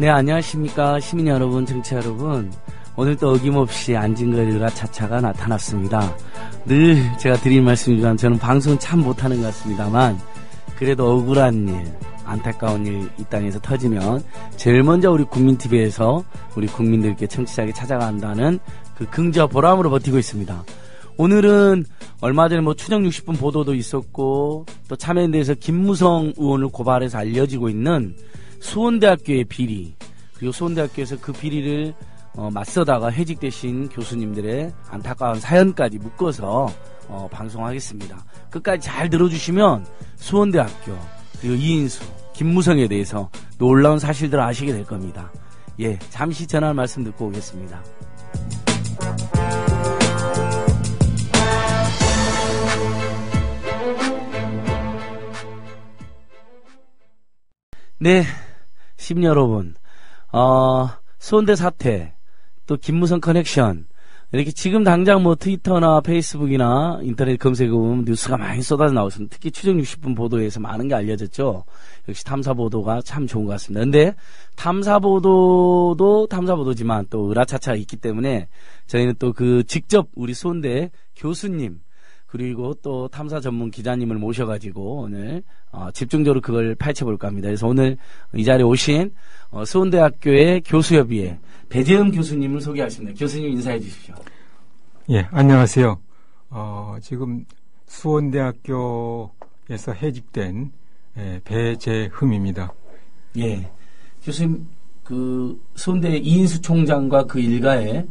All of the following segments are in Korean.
네, 안녕하십니까. 시민 여러분, 정치 여러분. 오늘도 어김없이 안진걸이라 차차가 나타났습니다. 늘 제가 드릴 말씀이지만 저는 방송 참 못하는 것 같습니다만 그래도 억울한 일, 안타까운 일 이 땅에서 터지면 제일 먼저 우리 국민TV에서 우리 국민들께 청취자에게 찾아간다는 그 긍지와 보람으로 버티고 있습니다. 오늘은 얼마 전에 추정 60분 보도도 있었고 또 참여연대에서 김무성 의원을 고발해서 알려지고 있는 수원대학교의 비리, 그리고 수원대학교에서 그 비리를 맞서다가 해직되신 교수님들의 안타까운 사연까지 묶어서 방송하겠습니다. 끝까지 잘 들어주시면 수원대학교 그리고 이인수, 김무성에 대해서 놀라운 사실들을 아시게 될 겁니다. 예, 잠시 전할 말씀 듣고 오겠습니다. 네, 시민 여러분, 수원대 사태, 또 김무성 커넥션, 이렇게 지금 당장 트위터나 페이스북이나 인터넷 검색해 보면 뉴스가 많이 쏟아져 나오습니다. 특히 추정 60분 보도에서 많은 게 알려졌죠. 역시 탐사 보도가 참 좋은 것 같습니다. 근데 탐사 보도도 탐사 보도지만 또 으라차차가 있기 때문에 저희는 또 그 직접 우리 수원대 교수님 그리고 또 탐사 전문 기자님을 모셔가지고 오늘 집중적으로 그걸 파헤쳐볼까 합니다. 그래서 오늘 이 자리에 오신 수원대학교의 교수협의회 배재흠 교수님을 소개하십니다. 교수님 인사해 주십시오. 예, 안녕하세요. 지금 수원대학교에서 해직된 배재흠입니다. 예, 교수님 그 수원대 이인수 총장과 그 일가의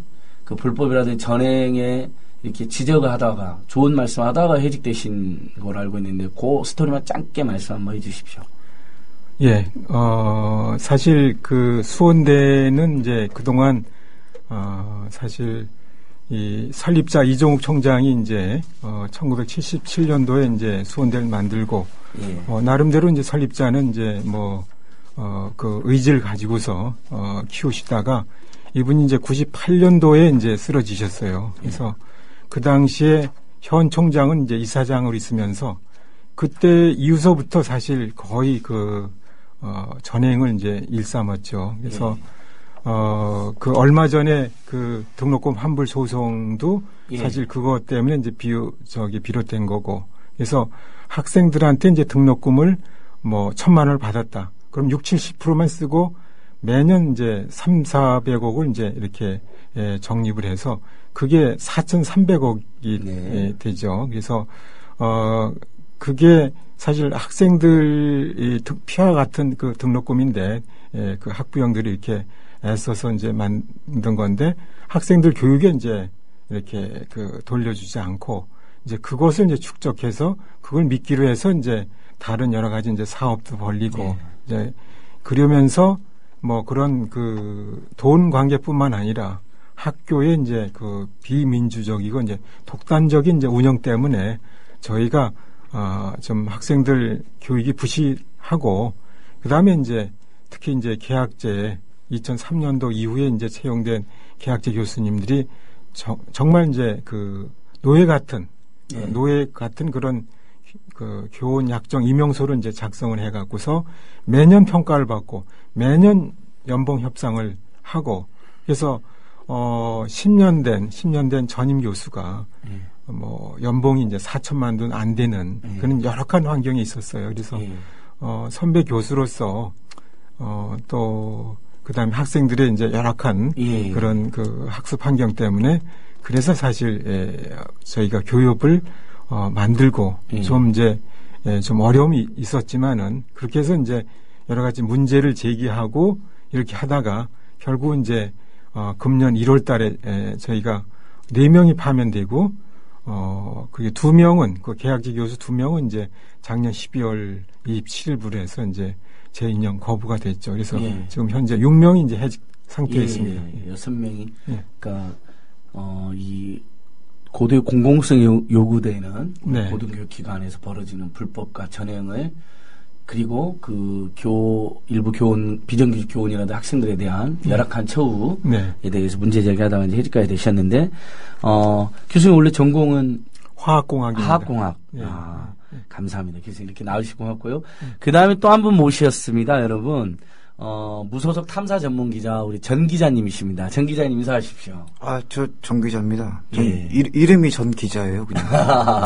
그 불법이라든지 전행에 이렇게 지적을 하다가 좋은 말씀하다가 해직되신 걸 알고 있는데 그 스토리만 짧게 말씀 한번 해주십시오. 예, 사실 그 수원대는 이제 그동안 사실 이 설립자 이종욱 총장이 이제 1977년도에 이제 수원대를 만들고 예. 나름대로 이제 설립자는 이제 그 의지를 가지고서 키우시다가 이분이 이제 98년도에 이제 쓰러지셨어요. 그래서 예. 그 당시에 현 총장은 이제 이사장으로 있으면서 그때 이후서부터 사실 거의 전행을 이제 일삼았죠. 그래서, 그 얼마 전에 그 등록금 환불 소송도 예. 사실 그것 때문에 이제 비롯된 거고. 그래서 학생들한테 이제 등록금을 1,000만 원을 받았다. 그럼 60-70%만 쓰고 매년 이제 300-400억을 이제 이렇게 적립을 해서 그게 4,300억이 네. 되죠. 그래서 그게 사실 학생들 피와 같은 그 등록금인데 그 학부형들이 이렇게 애써서 이제 만든 건데 학생들 교육에 이제 이렇게 돌려주지 않고 이제 그것을 이제 축적해서 그걸 미끼로 해서 이제 다른 여러 가지 이제 사업도 벌리고 네. 이제 그러면서 그런 돈 관계뿐만 아니라 학교의 이제 비민주적이고 이제 독단적인 이제 운영 때문에 저희가 좀 학생들 교육이 부실하고 그다음에 이제 특히 이제 개학제 2003년도 이후에 이제 채용된 개학제 교수님들이 정말 이제 노예 같은 그런 교원 약정 임용서를 이제 작성을 해갖고서 매년 평가를 받고 매년 연봉 협상을 하고 그래서 10년 된 전임 교수가 연봉이 이제 4천만 원 안 되는 그런 열악한 환경에 있었어요. 그래서 선배 교수로서 또 그다음에 학생들의 이제 열악한 그런 학습 환경 때문에 그래서 사실 저희가 교육을 만들고 좀 이제 좀 어려움이 있었지만은 그렇게 해서 이제 여러 가지 문제를 제기하고 이렇게 하다가 결국은 이제 금년 1월 달에 저희가 4명이 파면되고 그게 2명은 그 개학제 교수 2명은 이제 작년 12월 27일부로 해서 이제 재인용 거부가 됐죠. 그래서 지금 현재 6명이 이제 해직 상태에 있습니다. 6명이 그러니까 이 고대 공공성 요구되는 네. 고등교육 기관에서 벌어지는 불법과 전행을 그리고 일부 교원, 비정규직 교원이라든 학생들에 대한 열악한 처우에 네. 대해서 문제 제기하다가 이제 해직까지 되셨는데, 교수님 원래 전공은 화학공학입니다. 화학공학. 감사합니다. 교수님 이렇게 나오시고 고맙고요. 그 다음에 또 한 분 모셨습니다, 여러분. 무소속 탐사 전문 기자 우리 전 기자님이십니다. 전 기자님 인사하십시오. 저 전 기자입니다. 예. 이름이 전 기자예요, 그냥.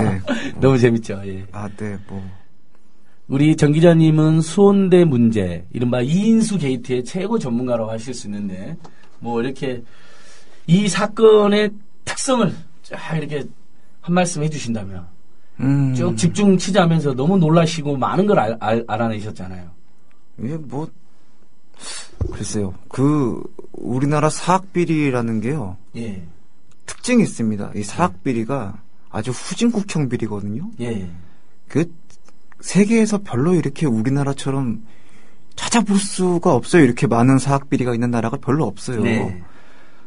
네. 너무 재밌죠. 예. 네, 우리 전 기자님은 수원대 문제, 이른바 이인수 게이트의 최고 전문가라고 하실 수 있는데, 뭐 이렇게 이 사건의 특성을 쫙 이렇게 한 말씀 해주신다면, 쭉 집중 취재하면서 너무 놀라시고 많은 걸 알아내셨잖아요. 예, 글쎄요. 우리나라 사학비리라는 게요. 예. 특징이 있습니다. 이 사학비리가 아주 후진국형 비리거든요. 예. 세계에서 별로 이렇게 우리나라처럼 찾아볼 수가 없어요. 이렇게 많은 사학비리가 있는 나라가 별로 없어요. 네.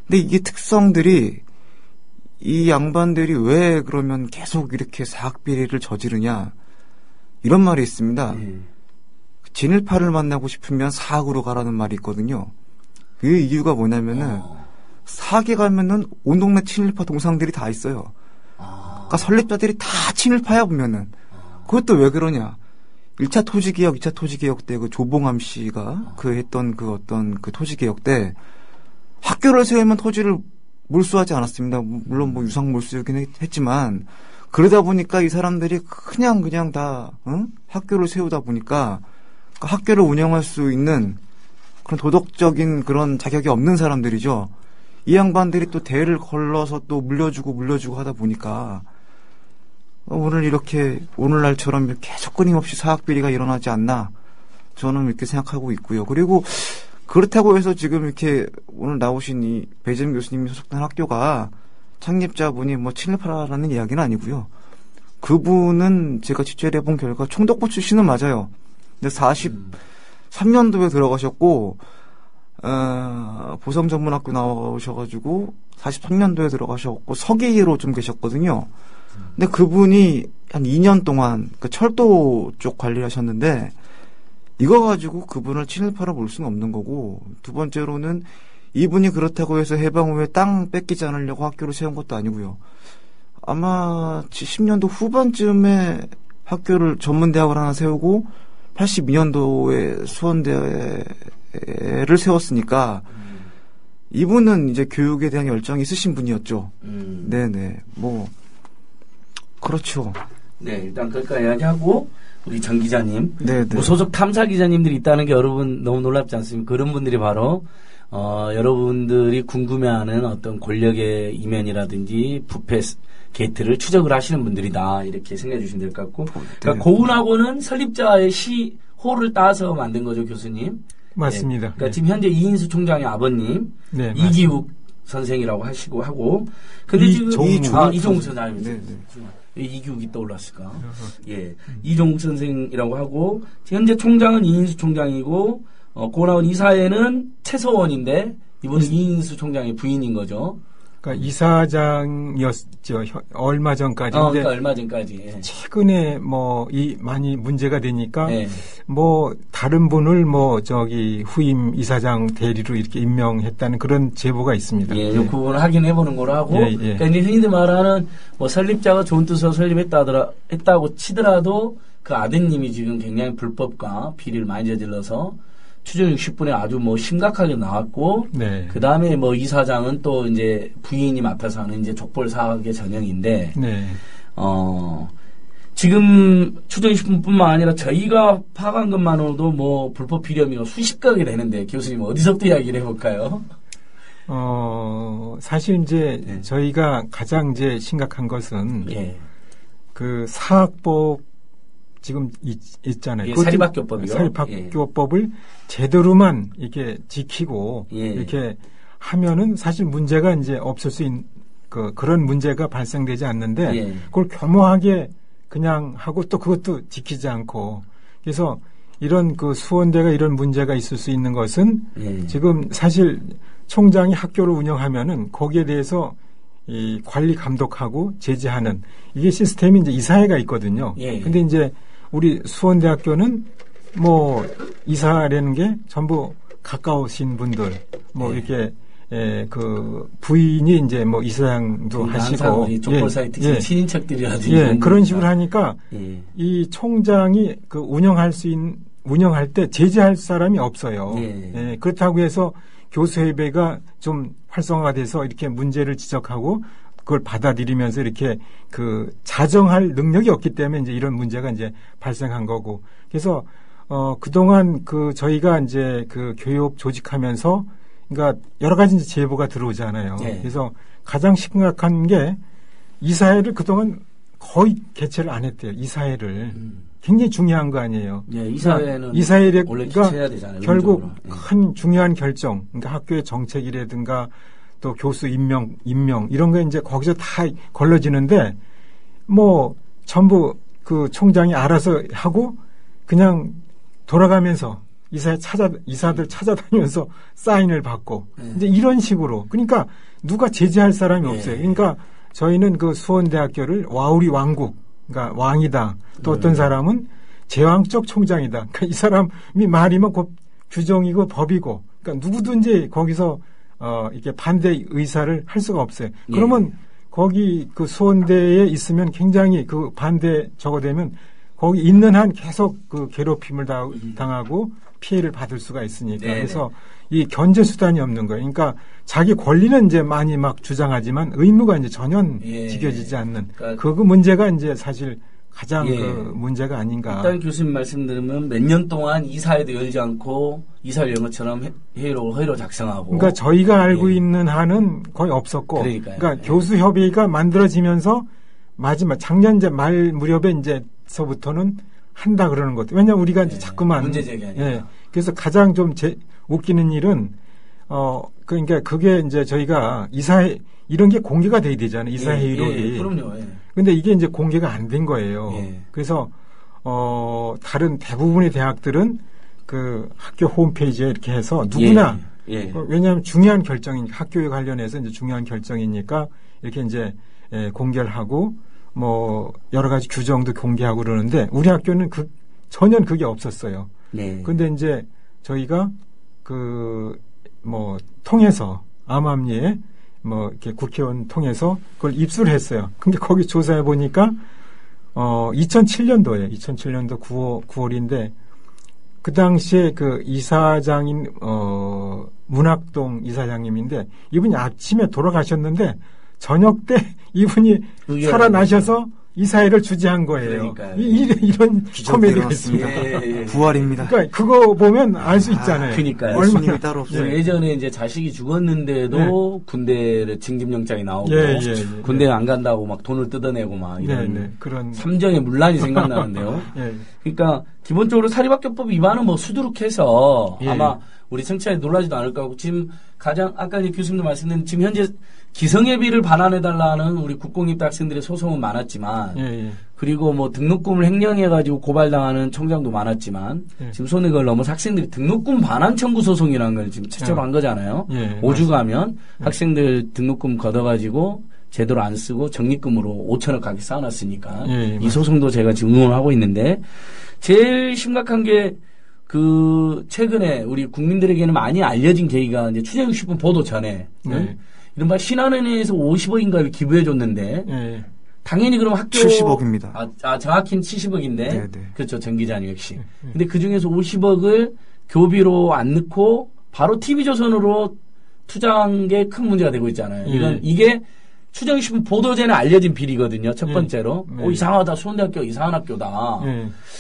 근데 이게 특성들이 이 양반들이 왜 그러면 계속 이렇게 사학비리를 저지르냐 이런 말이 있습니다. 진일파를 만나고 싶으면 사학으로 가라는 말이 있거든요. 그 이유가 뭐냐면은 사학에 가면은 온 동네 친일파 동상들이 다 있어요. 그러니까 설립자들이 다 친일파야 보면은. 그것도 왜 그러냐? 1차 토지개혁, 2차 토지개혁 때 조봉암 씨가 했던 어떤 토지개혁 때 학교를 세우면 토지를 몰수하지 않았습니다. 물론 유상 몰수이긴 했지만 그러다 보니까 이 사람들이 그냥 다 학교를 세우다 보니까 학교를 운영할 수 있는 그런 도덕적인 그런 자격이 없는 사람들이죠. 이 양반들이 또 대를 걸러서 또 물려주고 하다 보니까 오늘날처럼 계속 끊임없이 사학비리가 일어나지 않나 저는 이렇게 생각하고 있고요. 그리고 그렇다고 해서 지금 이렇게 오늘 나오신 이 배재민 교수님이 소속된 학교가 창립자분이 친일파라는 이야기는 아니고요. 그분은 제가 취재를 해본 결과 총독부 출신은 맞아요. 근데 43년도에 들어가셨고 보성전문학교 나오셔가지고 43년도에 들어가셨고 서기로 좀 계셨거든요. 근데 그분이 한 2년 동안 철도 쪽 관리를 하셨는데 이거 가지고 그분을 친일파로 볼 수는 없는 거고, 두 번째로는 이분이 그렇다고 해서 해방 후에 땅 뺏기지 않으려고 학교를 세운 것도 아니고요. 아마 70년도 후반쯤에 학교를 전문대학을 하나 세우고 82년도에 수원대를 세웠으니까 이분은 이제 교육에 대한 열정이 있으신 분이었죠. 네네. 그렇죠. 네, 일단 그러니까 이야기하고 우리 전 기자님, 네네. 무소속 탐사 기자님들이 있다는 게 여러분 너무 놀랍지 않습니까? 그런 분들이 바로 여러분들이 궁금해하는 어떤 권력의 이면이라든지 부패 게이트를 추적을 하시는 분들이다 이렇게 생각해 주시면 될 것 같고, 그러니까 고운하고는 설립자의 시호를 따서 만든 거죠, 교수님. 맞습니다. 네. 그러니까 지금 현재 이인수 총장의 아버님 네, 이기욱 선생이라고 하고, 근데 지금 이종욱 선생님. 네. 이기욱이 떠올랐을까? 예, 이종욱 선생이라고 하고 현재 총장은 이인수 총장이고 고나온 이사회는 최서원인데 이번에 이인수 총장의 부인인 거죠. 그러니까 이사장이었죠. 얼마 전까지. 그러니까 얼마 전까지. 예. 최근에 많이 문제가 되니까 예. 다른 분을 후임 이사장 대리로 이렇게 임명했다는 그런 제보가 있습니다. 예, 그 부분을 확인해 보는 거로 하고. 그러니까 이제 흔히들 말하는 설립자가 좋은 뜻으로 했다고 치더라도 그 아드님이 지금 굉장히 불법과 비리를 많이 저질러서 추정 60분에 아주 심각하게 나왔고, 네. 그 다음에 이사장은 또 이제 부인이 맡아서 하는 이제 족벌 사학의 전형인데, 네. 지금 추정 60분뿐만 아니라 저희가 파악한 것만으로도 불법 비리 혐의가 수십 가지 되는데, 교수님 어디서부터 이야기를 해볼까요? 사실 이제 네. 저희가 가장 이제 심각한 것은 예. 그 사학법 지금 있잖아요. 예, 사립학교법이요. 사립학교법을 제대로만 이렇게 지키고 이렇게 하면은 사실 문제가 이제 없을 수 있는 그런 문제가 발생되지 않는데 그걸 교모하게 그냥 하고 또 그것도 지키지 않고 그래서 이런 수원대가 이런 문제가 있을 수 있는 것은 지금 사실 총장이 학교를 운영하면은 거기에 대해서 이 관리 감독하고 제재하는 이게 시스템이 이제 이사회가 있거든요. 근데 이제 우리 수원대학교는 이사라는 게 전부 가까우신 분들 이렇게 부인이 이제 이사장도 하시고 족벌 사이 특히 친인척들이라든지 그런 식으로 하니까 이 총장이 운영할 수 있는 운영할 때 제재할 사람이 없어요. 예. 예, 그렇다고 해서 교수협의회가 좀 활성화가 돼서 이렇게 문제를 지적하고 그걸 받아들이면서 이렇게 그 자정할 능력이 없기 때문에 이제 이런 문제가 이제 발생한 거고. 그래서 그동안 저희가 이제 그 교육 조직하면서 그러니까 여러 가지 이제 제보가 들어오잖아요. 네. 그래서 가장 심각한 게 이사회를 그동안 거의 개최를 안 했대요. 이사회를. 굉장히 중요한 거 아니에요. 예, 이사회는 이사회가 원래 개최해야 되잖아요. 결국 의무적으로. 큰 중요한 결정, 그러니까 학교의 정책이라든가 또 교수 임명 이런 거 이제 거기서 다 걸러지는데 뭐 전부 그 총장이 알아서 하고 그냥 돌아가면서 이사들 찾아다니면서 사인을 받고 이제 이런 식으로 그러니까 누가 제재할 사람이 없어요. 그러니까 저희는 그 수원대학교를 와우리 왕국, 그러니까 왕이다. 또 어떤 사람은 제왕적 총장이다. 그러니까 이 사람이 말이면 곧 규정이고 법이고, 그러니까 누구든지 거기서 이렇게 반대 의사를 할 수가 없어요. 그러면 거기 그 수원대에 있으면 굉장히 그 반대 저거 되면 거기 있는 한 계속 그 괴롭힘을 당하고 피해를 받을 수가 있으니까. 그래서 이 견제 수단이 없는 거예요. 그러니까 자기 권리는 이제 많이 막 주장하지만 의무가 이제 전혀 지켜지지 않는 그 문제가 이제 사실 가장 그 문제가 아닌가. 일단 교수님 말씀 들으면 몇 년 동안 이사회도 열지 않고 이사회 영어처럼 회의록을 작성하고. 그러니까 저희가 알고 있는 한은 거의 없었고. 그러니까 교수협의가 만들어지면서 마지막 작년 이제 말 무렵에 이제서부터는 한다 그러는 것. 왜냐하면 우리가 이제 자꾸만 문제 제기하니까. 그래서 가장 좀 웃기는 일은 그러니까 그게 이제 저희가 이사회 이런 게 공개가 돼야 되잖아요. 이사회의록이. 그럼요. 근데 이게 이제 공개가 안 된 거예요. 그래서 다른 대부분의 대학들은 그 학교 홈페이지에 이렇게 해서 누구나 왜냐하면 중요한 결정이니까 학교에 관련해서 이제 중요한 결정이니까 이렇게 이제 공개를 하고 뭐 여러 가지 규정도 공개하고 그러는데 우리 학교는 전혀 그게 없었어요. 근데 이제 저희가 뭐 통해서 암암리에 뭐 이렇게 국회의원 통해서 그걸 입수를 했어요. 근데 거기 조사해 보니까 2007년도에 2007년도 9월인데 그 당시에 그 이사장인 문학동 이사장님인데 이분이 아침에 돌아가셨는데 저녁 때 이분이 살아나셔서 이사회를 주재한 거예요. 이런 코미디가 있습니다. 부활입니다. 그러니까 그거 보면 알 수 있잖아요. 그러니까요. 얼마나 따로 없어요. 예전에 이제 자식이 죽었는데도 군대를 징집영장이 나오고 군대 안 간다고 막 돈을 뜯어내고 막 이런 그런 삼정의 문란이 생각나는데요. 그러니까 기본적으로 사립학교법 위반은 뭐 수두룩해서 아마 우리 청취자에 놀라지도 않을 거고 지금 가장 아까 이제 교수님도 말씀드린 지금 현재 기성예비를 반환해달라는 우리 국공립대 학생들의 소송은 많았지만 그리고 뭐 등록금을 횡령해가지고 고발당하는 총장도 많았지만 지금 손에 그걸 넘어서 학생들이 등록금 반환 청구 소송이라는 걸 지금 최초로 한 거잖아요. 5주 가면 학생들 등록금 걷어가지고 제대로 안 쓰고 적립금으로 5천억 가게 쌓아놨으니까 이 소송도 제가 지금 응원하고 있는데 제일 심각한 게 최근에 우리 국민들에게는 많이 알려진 계기가 이제 추정육식품 보도 전에 이른바 신한은행에서 50억인가를 기부해줬는데 당연히 그럼 학교 70억입니다. 정확히는 70억인데 그렇죠. 정 기자님 역시. 근데 그 중에서 50억을 교비로 안 넣고 바로 TV조선으로 투자한 게 큰 문제가 되고 있잖아요. 이게 추정식품 보도제는 알려진 비리거든요. 첫 번째로. 이상하다. 수원대학교 이상한 학교다.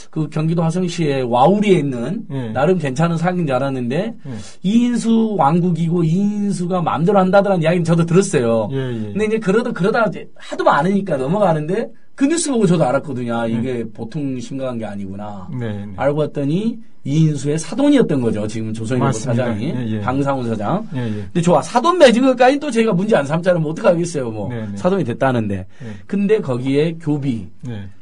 그 경기도 화성시에 와우리에 있는 나름 괜찮은 사기인 줄 알았는데 이인수 왕국이고 이인수가 마음대로 한다더라는 이야기는 저도 들었어요. 근데 이제 그러다 이제 하도 많으니까 넘어가는데 그 뉴스 보고 저도 알았거든요. 이게 보통 심각한 게 아니구나. 알고 봤더니 이인수의 사돈이었던 거죠. 지금 조선일보 사장이. 방상훈 사장. 근데 좋아. 사돈 맺은 것까지는 또 저희가 문제 안 삼자는 뭐 어떡하겠어요. 뭐. 사돈이 됐다는데. 근데 거기에 교비.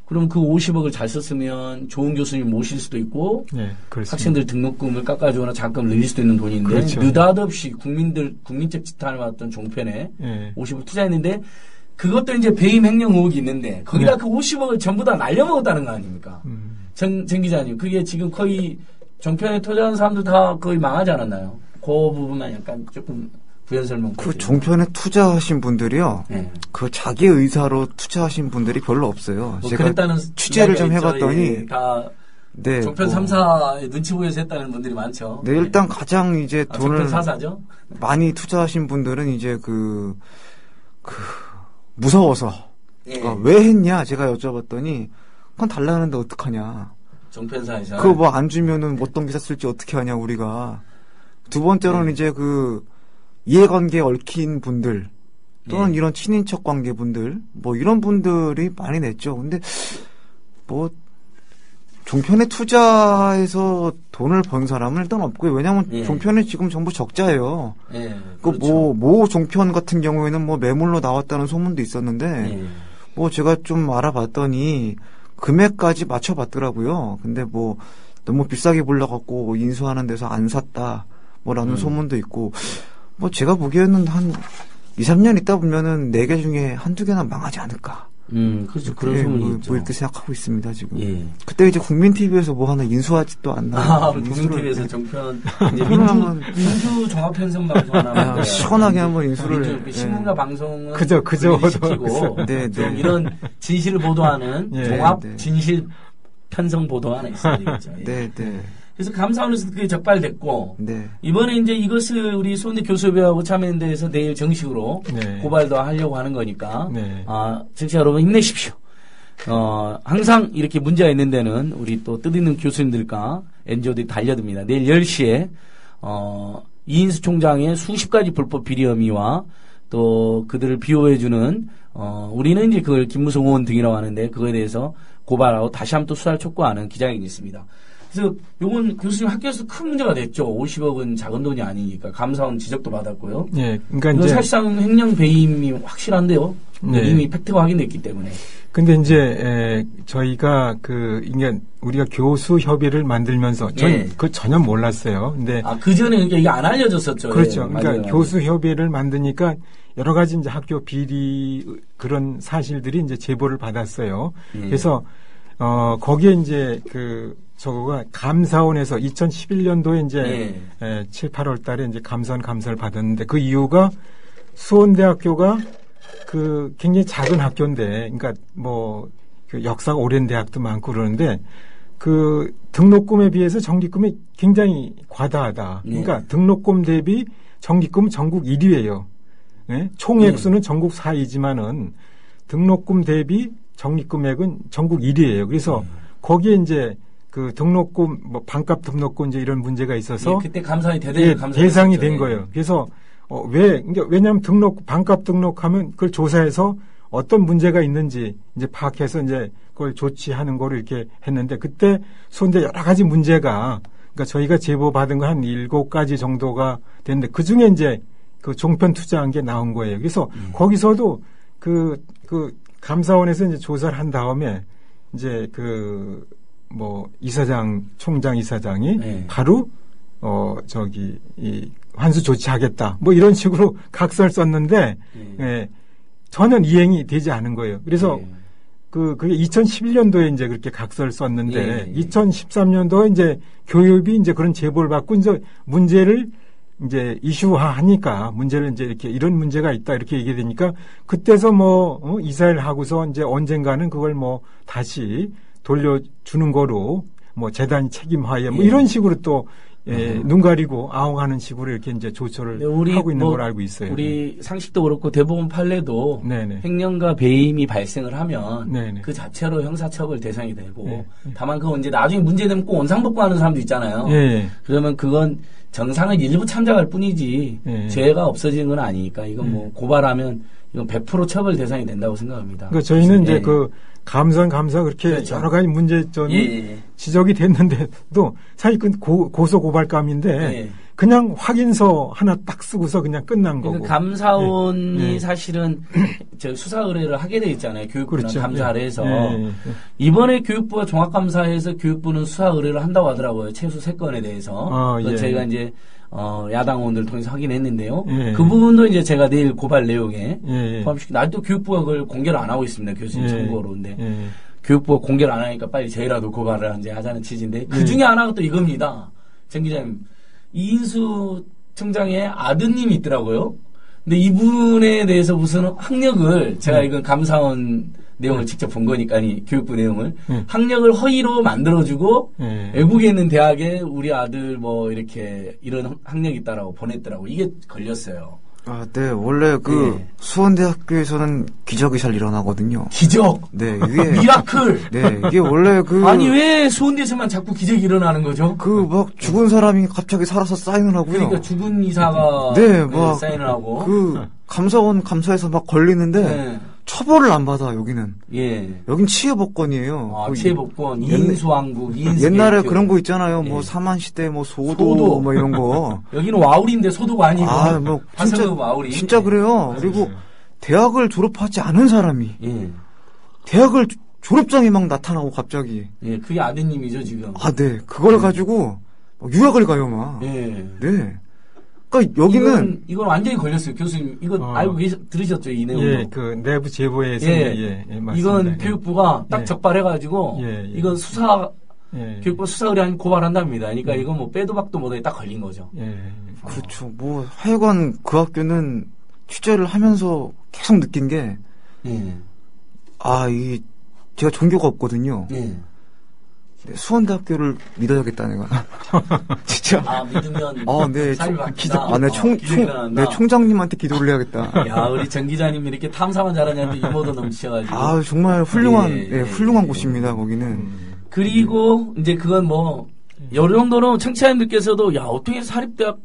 그럼 그 50억을 잘 썼으면 좋은 교수님 모실 수도 있고 학생들 등록금을 깎아주거나 자금을 늘릴 수도 있는 돈인데 느닷없이 국민적 지탄을 받았던 종편에 50억 투자했는데 그것도 이제 배임 횡령 의혹이 있는데 거기다 그 50억을 전부 다 날려먹었다는 거 아닙니까? 정 기자님, 그게 지금 거의 종편에 투자한 사람들 다 거의 망하지 않았나요? 그 부분만 약간 조금 부연 설명. 그 종편에 투자하신 분들이요. 그 자기 의사로 투자하신 분들이 별로 없어요. 뭐 제가 취재를 좀 해봤더니 다 네. 종편 3사의 눈치 보여서 했다는 분들이 많죠. 네, 일단 가장 이제 돈을 종편 4사죠? 많이 투자하신 분들은 이제 무서워서. 예. 왜 했냐? 제가 여쭤봤더니, 그건 달라는데 어떡하냐. 종편사에서. 그거 뭐 안 주면은 어떤 기사 쓸지 어떻게 하냐, 우리가. 두 번째로는 이제 이해관계에 얽힌 분들, 또는 이런 친인척 관계 분들, 뭐 이런 분들이 많이 냈죠. 근데, 뭐, 종편에 투자해서 돈을 번 사람은 일단 없고요. 왜냐면 종편이 지금 전부 적자예요. 그렇죠. 모 종편 같은 경우에는 뭐 매물로 나왔다는 소문도 있었는데, 뭐 제가 좀 알아봤더니 금액까지 맞춰봤더라고요. 근데 뭐 너무 비싸게 불러갖고 인수하는 데서 안 샀다, 뭐라는 소문도 있고, 뭐 제가 보기에는 한 2, 3년 있다 보면은 4개 중에 한두 개나 망하지 않을까. 그렇죠. 그런 소문이 있죠. 뭐 이렇게 생각하고 있습니다, 지금. 그때 이제 국민TV에서 뭐 하나 인수하지도 않나. 국민TV에서 종편, 이제 민주 종합편성 방송 하나 시원하게 한번 인수를. 신문과 방송은. 그죠. 시키고. 좀 이런 진실을 보도하는 종합 진실 편성 보도 하나 있어야 되겠죠. 네. 그래서 감사원에서 그게 적발됐고, 이번에 이제 이것을 우리 수원대 교수협회하고 참여연대에서 내일 정식으로 고발도 하려고 하는 거니까, 청취자 여러분 힘내십시오. 항상 이렇게 문제가 있는 데는 우리 또 뜻있는 교수님들과 NGO들이 달려듭니다. 내일 10시에, 이인수 총장의 수십 가지 불법 비리 혐의와 또 그들을 비호해주는, 우리는 이제 그걸 김무성 의원 등이라고 하는데 그거에 대해서 고발하고 다시 한번 또 수사를 촉구하는 기자회견이 있습니다. 그래서 요건 교수님 학교에서 큰 문제가 됐죠. 50억은 작은 돈이 아니니까 감사원 지적도 받았고요. 그러니까 이제 사실상 횡령 배임이 확실한데요. 이미 팩트가 확인됐기 때문에. 근데 이제 저희가 이게 우리가 교수 협의를 만들면서 그 전혀 몰랐어요. 근데 그 전에 그러니까 이게 안 알려졌었죠. 그렇죠. 그러니까 교수 협의를 만드니까 여러 가지 이제 학교 비리 그런 사실들이 이제 제보를 받았어요. 그래서 거기에 이제 저거가 감사원에서 2011년도에 이제 7, 8월 달에 이제 감사원 감사를 받았는데 그 이유가 수원대학교가 굉장히 작은 학교인데, 그러니까 뭐 역사가 오랜 대학도 많고 그러는데 등록금에 비해서 정기금이 굉장히 과다하다. 그러니까 등록금 대비 정기금은 전국 1위예요. 총액수는 전국 4위지만은 등록금 대비 정기금액은 전국 1위예요. 그래서 거기에 이제 등록금, 반값 등록금 이제 이런 문제가 있어서. 그때 감사원이 대상이 된 거예요. 그래서, 그러니까 왜냐하면 반값 등록하면 그걸 조사해서 어떤 문제가 있는지 이제 파악해서 이제 그걸 조치하는 거를 이렇게 했는데 그때 수원대 여러 가지 문제가, 그러니까 저희가 제보받은 거 한 7가지 정도가 됐는데 그 중에 이제 종편 투자한 게 나온 거예요. 그래서 거기서도 감사원에서 이제 조사를 한 다음에 이제 총장 이사장이 바로 환수 조치하겠다 뭐 이런 식으로 각서를 썼는데 전혀 이행이 되지 않은 거예요. 그래서 그게 2011년도에 이제 그렇게 각서를 썼는데 2013년도에 이제 교육이 이제 그런 제보를 받고 이제 문제를 이제 이슈화하니까 문제를 이제 이렇게 이런 문제가 있다 이렇게 얘기되니까 그때서 이사를 하고서 이제 언젠가는 그걸 다시 돌려주는 거로 재단 책임하에 이런 식으로 또 눈 가리고 아웅하는 식으로 이렇게 이제 조처를 하고 있는 걸 알고 있어요. 우리 상식도 그렇고 대법원 판례도 횡령과 배임이 발생을 하면 그 자체로 형사처벌 대상이 되고 다만 그건 이제 나중에 문제되면 꼭 원상복구하는 사람도 있잖아요. 그러면 그건 정상은 일부 참작할 뿐이지 죄가 없어지는 건 아니니까 이건 고발하면 이건 100% 처벌 대상이 된다고 생각합니다. 그러니까 저희는 이제 감사 그렇게 여러 가지 문제점이 지적이 됐는데도 사실 고소 고발감인데 그냥 확인서 하나 딱 쓰고서 그냥 끝난 거고. 감사원이 사실은 수사 의뢰를 하게 돼 있잖아요. 교육부는 감사 아래에서. 이번에 교육부가 종합감사에서 교육부는 수사 의뢰를 한다고 하더라고요. 최소 3건에 대해서. 저희가 이제 야당 의원들 통해서 확인했는데요. 그 부분도 이제 제가 내일 고발 내용에 포함시키고 아직도 교육부가 그걸 공개를 안 하고 있습니다. 교수님 청구로. 근데 교육부가 공개를 안 하니까 빨리 저희라도 고발을 이제 하자는 취지인데 그 중에 하나가 또 이겁니다. 정 기자님. 이인수 청장의 아드님이 있더라고요. 근데 이분에 대해서 무슨 학력을 제가 이건 감사원 내용을 직접 본 거니까, 아니, 교육부 내용을. 학력을 허위로 만들어주고, 외국에 있는 대학에 우리 아들 뭐, 이렇게, 이런 학력이 있다라고 보냈더라고. 이게 걸렸어요. 아, 네. 원래 수원대학교에서는 기적이 잘 일어나거든요. 기적? 네, 이게. 미라클! 네, 이게 원래 아니, 왜 수원대에서만 자꾸 기적이 일어나는 거죠? 죽은 사람이 갑자기 살아서 사인을 하고요. 그러니까 죽은 이사가. 네, 사인을 하고. 감사원 감사에서 막 걸리는데. 네. 처벌을 안 받아, 여기는. 예. 여긴 치해복권이에요. 치해복권, 이인수왕국, 옛날에 그런 거 있잖아요. 뭐, 사만시대, 뭐, 소도, 뭐, 이런 거. 여기는 와우리인데 소도가 아니고. 진짜 그래요. 그리고 대학을 졸업하지 않은 사람이. 예. 대학을 졸업장이 막 나타나고 갑자기. 예, 그게 아드님이죠, 지금. 아, 네. 그걸 가지고 유학을 가요, 막. 예. 네. 그러니까 여기는 이건 완전히 걸렸어요, 교수님. 이거 알고 들으셨죠, 이 내용도? 예, 그 내부 제보에서 맞습니다. 이건 교육부가 딱 적발해가지고 이건 교육부 수사 의뢰한 고발한답니다. 그러니까 이건 뭐 빼도 박도 못하게 딱 걸린 거죠. 그렇죠. 뭐 하여간 그 학교는 취재를 하면서 계속 느낀 게 제가 종교가 없거든요. 네, 수원대학교를 믿어야겠다, 내가. 진짜. 믿으면. 네, 총장님한테 기도를 해야겠다. 야, 우리 정 기자님 이렇게 탐사만 잘하냐는데 이모도 넘치셔가지고. 정말 훌륭한 곳입니다, 거기는. 그리고, 이제 그건 뭐, 여러 정도로 청취자님들께서도, 야, 어떻게 사립대학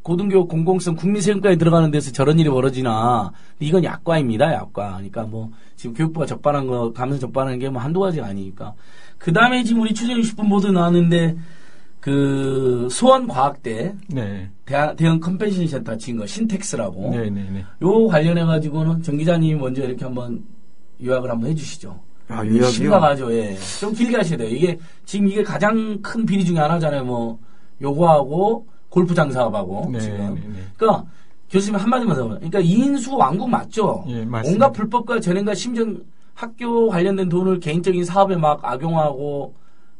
고등교육 공공성 국민세금과에 들어가는 데서 저런 일이 벌어지나. 이건 약과입니다, 약과. 그러니까 뭐, 지금 교육부가 적발한 거, 감사 적발하는 게 뭐 한두 가지가 아니니까. 그 다음에 지금 우리 추정 60분 보도 나왔는데, 수원과학대. 네. 대형 컨벤션 센터 지은 거, 신텍스라고. 네네네. 요 관련해가지고는 정 기자님이 먼저 이렇게 한번 요약을 한번 해주시죠. 요약이요? 심각하죠, 예. 좀 길게 하셔야 돼요. 이게 가장 큰 비리 중에 하나잖아요. 뭐, 요거하고, 골프장 사업하고. 네, 지금. 네. 그러니까 교수님 한마디만 더. 그러니까 이인수 왕국 맞죠? 예, 맞습니다. 온갖 불법과 전횡과 심지어 학교 관련된 돈을 개인적인 사업에 막 악용하고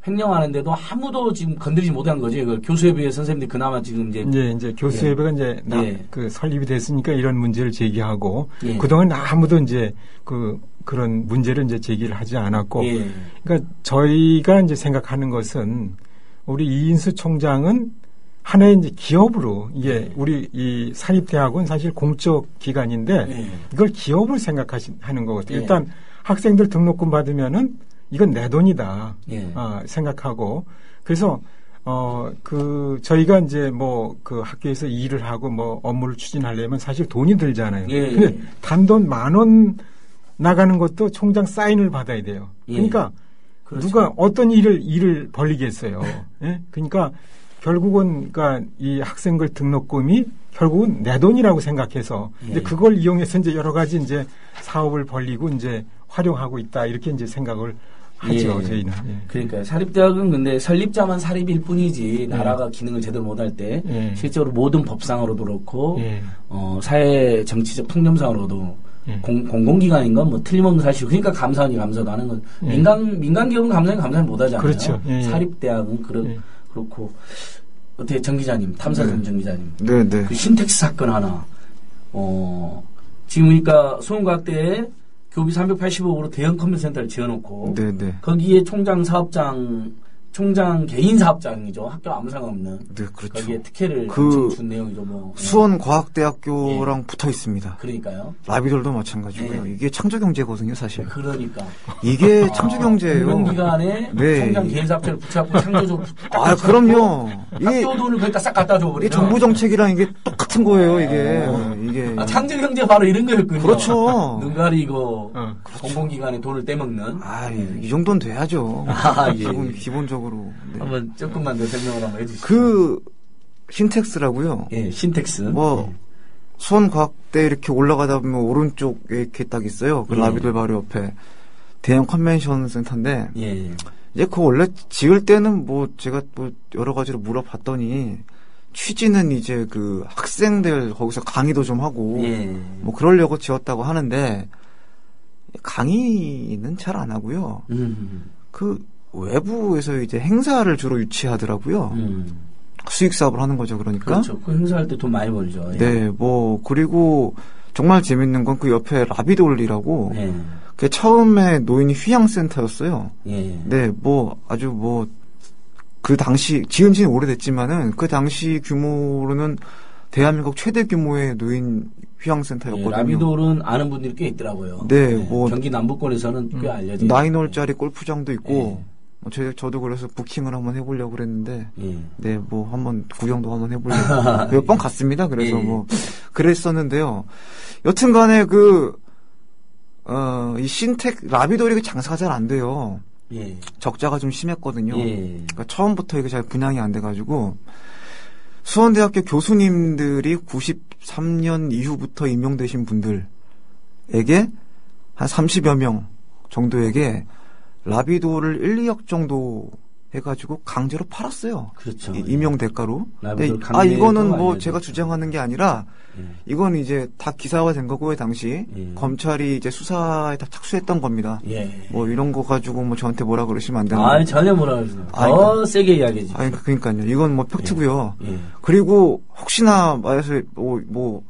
횡령하는데도 아무도 지금 건드리지 못한 거죠. 이걸 교수협의회 선생님들이 그나마 지금 이제 교수협의회가 설립이 됐으니까 이런 문제를 제기하고 그동안 아무도 이제 그런 문제를 이제 제기를 하지 않았고 그러니까 저희가 이제 생각하는 것은 우리 이인수 총장은 하나의 이제 기업으로 우리 이 사립대학은 사실 공적 기관인데 이걸 기업으로 생각하는 거거든요. 일단 학생들 등록금 받으면은 이건 내 돈이다 생각하고 그래서 저희가 이제 뭐 그 학교에서 일을 하고 뭐 업무를 추진하려면 사실 돈이 들잖아요. 근데 단돈 10,000원 나가는 것도 총장 사인을 받아야 돼요. 그러니까 그렇죠. 누가 어떤 일을 벌리겠어요. 그러니까 결국은 이 학생들 등록금이 결국은 내 돈이라고 생각해서 이제 그걸 이용해서 이제 여러 가지 이제 사업을 벌리고 이제 활용하고 있다 이렇게 이제 생각을 하죠 저희는. 그러니까 사립대학은 근데 설립자만 사립일 뿐이지 나라가 기능을 제대로 못할 때 실제로 모든 법상으로도 그렇고 사회 정치적 통념상으로도 공공기관인 건 뭐 틀림없는 사실. 그러니까 감사원이 감사도 하는 건 민간 기업은 감사를 못하잖아요. 그렇죠. 사립대학은 그렇고 어떻게 정 기자님 탐사선 정 기자님 네네 그 신텍스 사건 하나 지금 그러니까 수원과학대에 교비 380억으로 대형 컨벤센터를 지어놓고 거기에 총장 개인 사업장이죠. 학교 아무 상관없는. 네, 그렇죠. 거기에 특혜를 준 내용이죠. 뭐. 수원과학대학교랑 붙어 있습니다. 그러니까요. 라비돌도 마찬가지고요. 이게 창조경제거든요, 사실. 그러니까. 이게 창조경제예요. 공공기관에 총장 개인 사업자를 붙여갖고 창조적으로. 그럼요. 학교 돈을 거기다 싹 갖다 줘버리죠. 이게 정부정책이랑 이게 똑같은 거예요, 이게. 창조경제 바로 이런 거였군요. 그렇죠. 눈 가리고 공공기관에 돈을 떼먹는. 이 정도는 돼야죠. 기본적으로. 네. 한번 조금만 더 설명을 한번 해주시죠. 신텍스라고요. 신텍스. 수원과학대 이렇게 올라가다 보면 오른쪽에 이렇게 딱 있어요. 그 라비돌 바로 옆에 대형 컨벤션 센터인데. 이제 그거 원래 지을 때는 제가 여러 가지로 물어봤더니 취지는 이제 그 학생들 거기서 강의도 좀 하고 그러려고 지었다고 하는데 강의는 잘 안 하고요. 외부에서 이제 행사를 주로 유치하더라고요. 수익 사업을 하는 거죠, 그러니까. 그렇죠. 그 행사할 때 돈 많이 벌죠. 네, 그리고 정말 재밌는 건 그 옆에 라비돌이라고 그 처음에 노인 휴양센터였어요. 예. 네, 아주 그 당시 지은 지는 오래됐지만은 그 당시 규모로는 대한민국 최대 규모의 노인 휴양센터였거든요. 예, 라비돌은 아는 분들이 꽤 있더라고요. 네, 경기 남부권에서는 꽤 알려져 있어요. 9홀짜리 골프장도 있고, 저도 그래서 부킹을 한번 해보려고 그랬는데, 네, 한번 구경도 한번 해보려고 몇 번 갔습니다. 그래서 그랬었는데요. 여튼간에 이 신택 라비돌이 장사가 잘 안 돼요. 예. 적자가 좀 심했거든요. 예. 그러니까 처음부터 이게 잘 분양이 안 돼가지고 수원대학교 교수님들이 93년 이후부터 임용되신 분들에게 한 30여 명 정도에게 라비돌을 1, 2억 정도 해가지고 강제로 팔았어요. 그렇죠. 임용 대가로. 라비돌 이거는 제가 주장하는 게 아니라 이건 이제 다 기사화된 거고요, 당시. 검찰이 이제 수사에 다 착수했던 겁니다. 예. 이런 거 가지고 저한테 뭐라 그러시면 안 되는 전혀 뭐라 그러시면 더 세게 이야기해주죠. 그러니까요. 이건 팩트고요. 예. 그리고 혹시나 말해서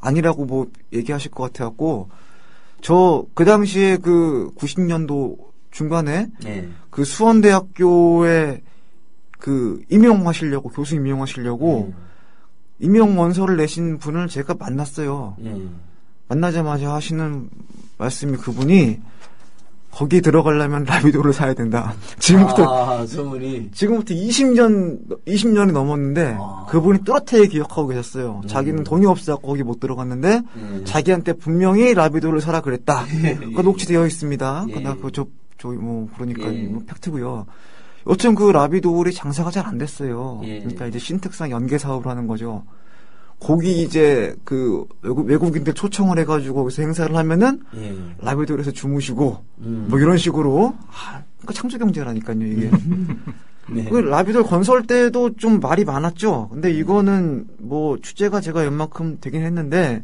아니라고 얘기하실 것 같아갖고 그 당시에 90년도 중간에 그 수원대학교에 임용하시려고 교수 임용하시려고 임용 원서를 내신 분을 제가 만났어요. 만나자마자 하시는 말씀이 그분이 거기 들어가려면 라비돌을 사야 된다. 지금부터 20년이 넘었는데 그분이 뚜렷하게 기억하고 계셨어요. 자기는 돈이 없어서 거기 못 들어갔는데 자기한테 분명히 라비돌을 사라 그랬다. 그거 녹취되어 있습니다. 그러니까 팩트고요. 여튼 그 라비돌이 장사가 잘 안 됐어요. 그러니까 이제 신특상 연계 사업을 하는 거죠. 거기 이제 외국인들 초청을 해가지고 거기서 행사를 하면은 라비돌에서 주무시고 이런 식으로 그러니까 창조경제라니까요 이게. 그 라비돌 건설 때도 좀 말이 많았죠. 근데 이거는 취재가 제가 웬만큼 되긴 했는데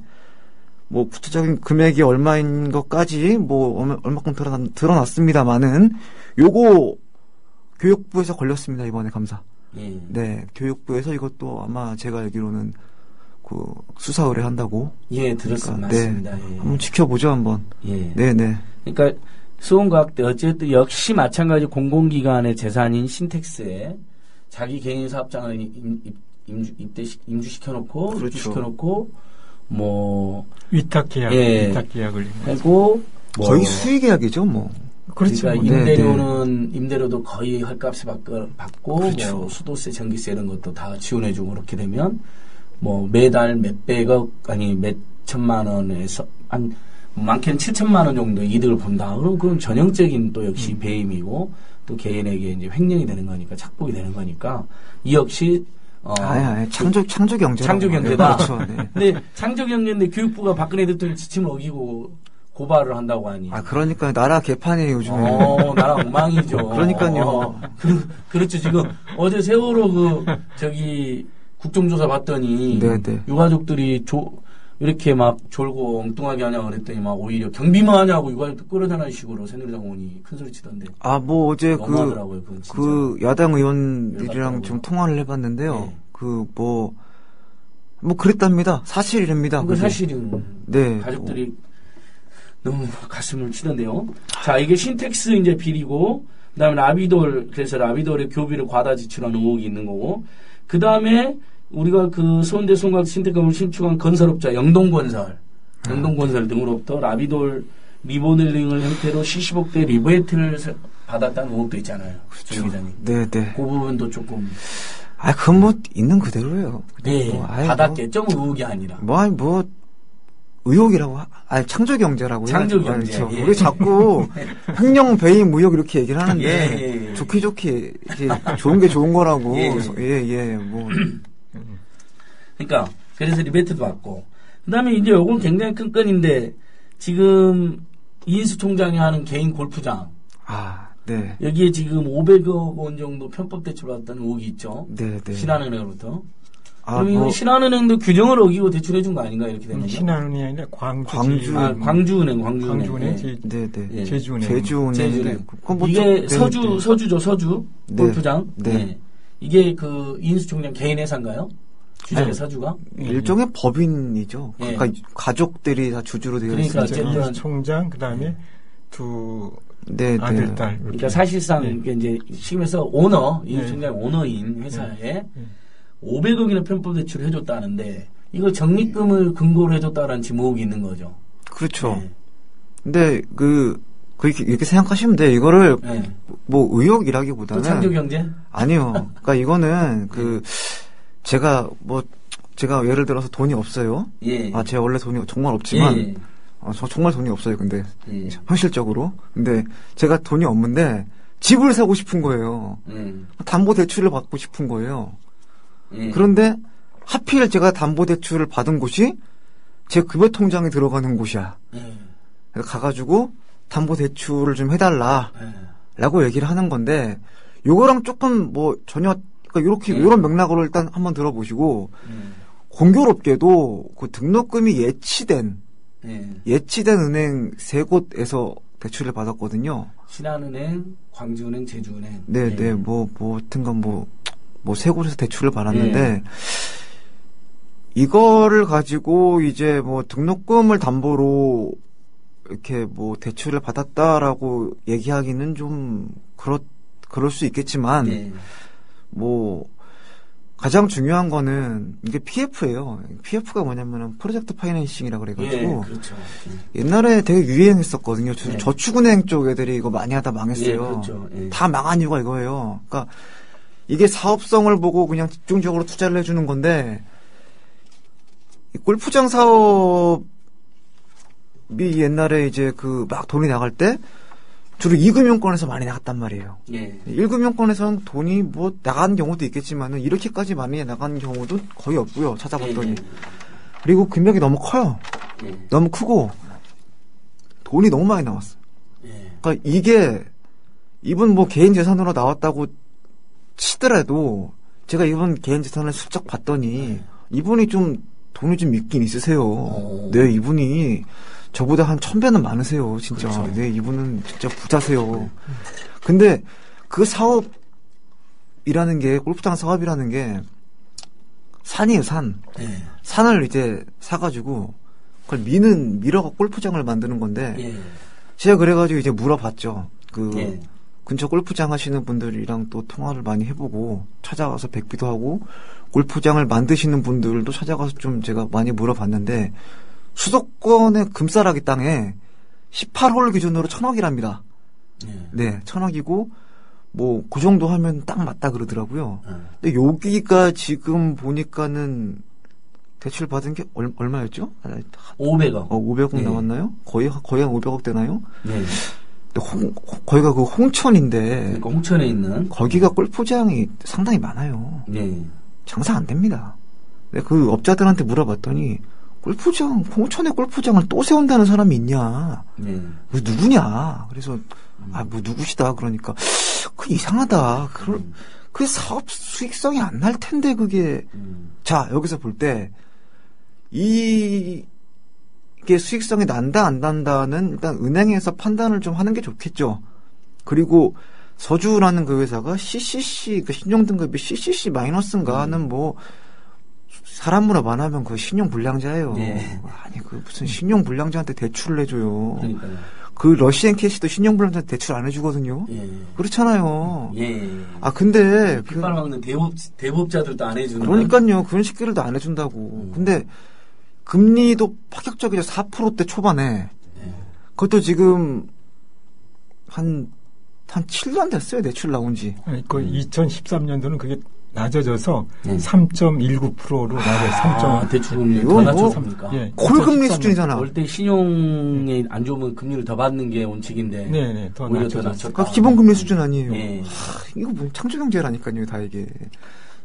구체적인 금액이 얼마인 것까지 얼마큼 드러났습니다만은 요거 교육부에서 걸렸습니다 이번에 감사. 네, 교육부에서 이것도 아마 제가 알기로는 수사 의뢰한다고. 들었습니다. 네, 맞습니다. 한번 지켜보죠 한번. 네네. 그러니까 수원과학대 어쨌든 역시 마찬가지 공공기관의 재산인 신텍스에 자기 개인 사업장을 임주시켜놓고 그렇죠. 입주시켜놓고 위탁 계약을 하고 거의 수의 계약이죠 그렇죠. 그러니까 임대료도 거의 헐값에 받고 그렇죠. 수도세, 전기세 이런 것도 다 지원해주고 그렇게 되면 매달 몇백억 몇 천만 원에서 한 많게는 7천만 원 정도 이득을 본다. 그럼 그건 전형적인 또 역시 배임이고 또 개인에게 이제 횡령이 되는 거니까 착복이 되는 거니까 이 역시 창조 경제다. 그렇죠. 네. 근데 창조 경제인데 교육부가 박근혜 대통령 지침을 어기고 고발을 한다고 하니. 그러니까 나라 개판이에요 요즘에. 나라 엉망이죠. 그러니까요. 그렇죠. 지금 어제 세월호 국정조사 봤더니 유가족들이 이렇게 막 졸고 엉뚱하게 하냐고 그랬더니 오히려 경비만 하냐고 유가족들 끌어다니는 식으로 새누리당 의원이 큰소리 치던데. 어제 너무하더라고요, 야당 의원들이랑 좀 통화를 해봤는데요. 그랬답니다. 사실이랍니다. 그게 사실은. 네. 가족들이 너무 가슴을 치던데요. 자, 이게 신텍스 이제 비리고, 그 다음에 그래서 라비돌의 교비를 과다 지출한 의혹이 있는 거고, 그 다음에 우리가 수원대 송각 신택건물 신축한 건설업자 영동건설 등으로부터 라비돌 리모델링을 형태로 70억대 리베이트를 받았다는 의혹도 있잖아요. 그렇죠. 네. 그 부분도 조금. 그건 있는 그대로예요. 네. 받았겠죠, 의혹이 아니라. 의혹이라고, 창조 경제라고요. 창조 경제. 그렇죠. 우리 자꾸 횡령, 배임, 무역 이렇게 얘기를 하는데 좋게 이제 좋은 게 좋은 거라고. 그러니까 그래서 리베이트도 받고. 그다음에 이제 요건 굉장히 큰 건인데 지금 이인수 총장이 하는 개인 골프장. 네. 여기에 지금 500억 원 정도 편법 대출 받았다는 의혹이 있죠. 네. 신한은행으로부터. 그럼 이거 신한은행도 규정을 어기고 대출해 준 거 아닌가 이렇게 되면? 신한은행이 아니라 광주은행. 광주은행. 네. 제주은행. 이게 서주죠. 골프장. 네. 이게 이인수 총장 개인 회사인가요? 주식의 서주가? 일종의 법인이죠. 그러니까 가족들이 다 주주로 되어 있습니다. 이인수 총장 그다음에 두 네, 아들, 네. 딸. 그러니까 사실상 이게 이제 시금에서 오너, 이 네. 총장 오너인 회사에 500억이나 편법 대출을 해줬다는데 이걸 적립금을 근거로 해줬다라는 지목이 있는 거죠. 그렇죠. 네. 근데 이렇게 생각하시면 돼요. 이거를 네. 뭐 의혹이라기보다는 또 창조경제? 아니요. 그러니까 이거는 제가 예를 들어서 돈이 없어요. 예. 제가 원래 돈이 정말 없지만 예. 저 정말 돈이 없어요. 근데 예. 현실적으로. 근데 제가 돈이 없는데 집을 사고 싶은 거예요. 담보 대출을 받고 싶은 거예요. 예. 그런데 하필 제가 담보 대출을 받은 곳이 제 급여 통장에 들어가는 곳이야. 그래서 가가지고 담보 대출을 좀 해달라라고 얘기를 하는 건데 요거랑 조금 전혀 그러니까 이런 맥락으로 일단 한번 들어보시고 공교롭게도 그 등록금이 예치된 은행 세 곳에서 대출을 받았거든요. 신한은행, 광주은행, 제주은행. 네, 네, 하여튼간 세 곳에서 대출을 받았는데 이거를 가지고 이제 등록금을 담보로 이렇게 대출을 받았다라고 얘기하기는 좀 그럴 수 있겠지만 가장 중요한 거는 이게 PF예요. PF가 뭐냐면은 프로젝트 파이낸싱이라고 그래가지고 그렇죠. 옛날에 되게 유행했었거든요. 저축은행 쪽 애들이 이거 많이 하다 망했어요. 그렇죠. 다 망한 이유가 이거예요. 그러니까 이게 사업성을 보고 그냥 집중적으로 투자를 해주는 건데 이 골프장 사업이 옛날에 이제 막 돈이 나갈 때 주로 2금융권에서 많이 나갔단 말이에요. 1금융권에서는 돈이 나가는 경우도 있겠지만은 이렇게까지 많이 나가는 경우도 거의 없고요. 찾아봤더니. 그리고 금액이 너무 커요. 너무 크고 돈이 너무 많이 나왔어요. 그러니까 이게 이분 개인 재산으로 나왔다고 치더라도 제가 이분 개인 재산을 슬쩍 봤더니 이분이 좀 돈이 좀 있긴 있으세요. 네, 이분이 저보다 한 1000배는 많으세요, 진짜. 그렇죠. 네, 이분은 진짜 부자세요. 근데 그 사업이라는 게, 골프장 사업이라는 게, 산이에요, 산. 산을 이제 사가지고, 그걸 밀어가 골프장을 만드는 건데, 제가 그래가지고 이제 물어봤죠. 근처 골프장 하시는 분들이랑 또 통화를 많이 해보고, 찾아가서 백비도 하고, 골프장을 만드시는 분들도 찾아가서 좀 제가 많이 물어봤는데, 수도권의 금싸라기 땅에 18홀 기준으로 1000억이랍니다. 네, 1000억이고, 그 정도 하면 딱 맞다 그러더라고요. 근데 여기가 지금 보니까는 대출 받은 게 얼마였죠? 500억. 500억 나왔나요? 거의 한 500억 되나요? 거기가 홍천인데. 그러니까 홍천에 있는. 거기가 골프장이 상당히 많아요. 장사 안 됩니다. 그 업자들한테 물어봤더니, 홍천에 골프장을 또 세운다는 사람이 있냐? 누구냐? 그래서, 누구시다? 그러니까, 이상하다. 그 사업 수익성이 안 날 텐데, 그게. 자, 여기서 볼 때, 이게 수익성이 난다, 안 난다는 일단 은행에서 판단을 좀 하는 게 좋겠죠. 그리고 서주라는 그 회사가 CCC, 신용등급이 CCC 마이너스인가 하는 사람으로 말하면 신용불량자예요. 아니, 무슨 신용불량자한테 대출을 해줘요. 그러니까요. 러시안 캐시도 신용불량자한테 대출 안 해주거든요. 그렇잖아요. 근데. 핏발 막는 대법자들도 안 해주는. 그러니까요. 그런 식들도 안 해준다고. 근데, 금리도 파격적이죠. 4%대 초반에. 그것도 지금, 한 7년 됐어요. 대출 나온 지. 2013년도는 그게 낮아져서 3.19%로 낮아요. 대출금리 더 낮췄습니까? 콜금리 수준이잖아. 원래 신용이 안 좋으면 금리를 더 받는 게 원칙인데. 네네. 더 낮췄다. 그러니까 기본금리 수준 아니에요. 이거 창조경제라니까요, 다 이게.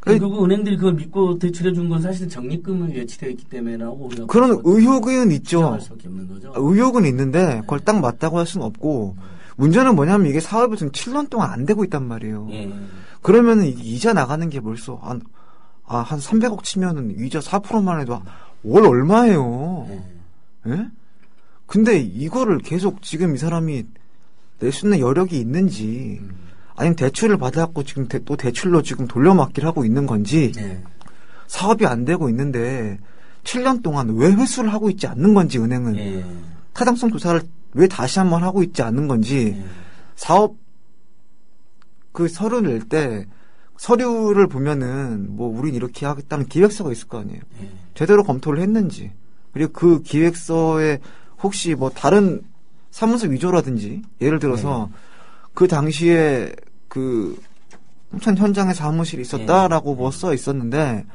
그리고 은행들이 그걸 믿고 대출해 준 건 사실은 적립금을 예치되어 있기 때문에라고 우리가 그런 의혹은 있죠. 수밖에 없는 거죠. 의혹은 있는데 그걸 딱 맞다고 할 수는 없고 문제는 뭐냐면 이게 사업이 지금 7년 동안 안 되고 있단 말이에요. 그러면은 이자 나가는 게 벌써 한 300억 치면은 이자 4%만 해도 월 얼마예요? 근데 이거를 계속 지금 이 사람이 낼 수 있는 여력이 있는지 아니면 대출을 받아갖고 지금 또 대출로 지금 돌려막기를 하고 있는 건지 사업이 안 되고 있는데 7년 동안 왜 회수를 하고 있지 않는 건지 은행은 타당성 조사를 왜 다시 한번 하고 있지 않는 건지 사업 그 서류 낼 때 서류를 보면은 뭐 우린 이렇게 하겠다는 기획서가 있을 거 아니에요. 제대로 검토를 했는지 그리고 그 기획서에 혹시 뭐 다른 사무소 위조라든지 예를 들어서 그 당시에 그 홍천 현장에 사무실이 있었다라고 뭐 써 있었는데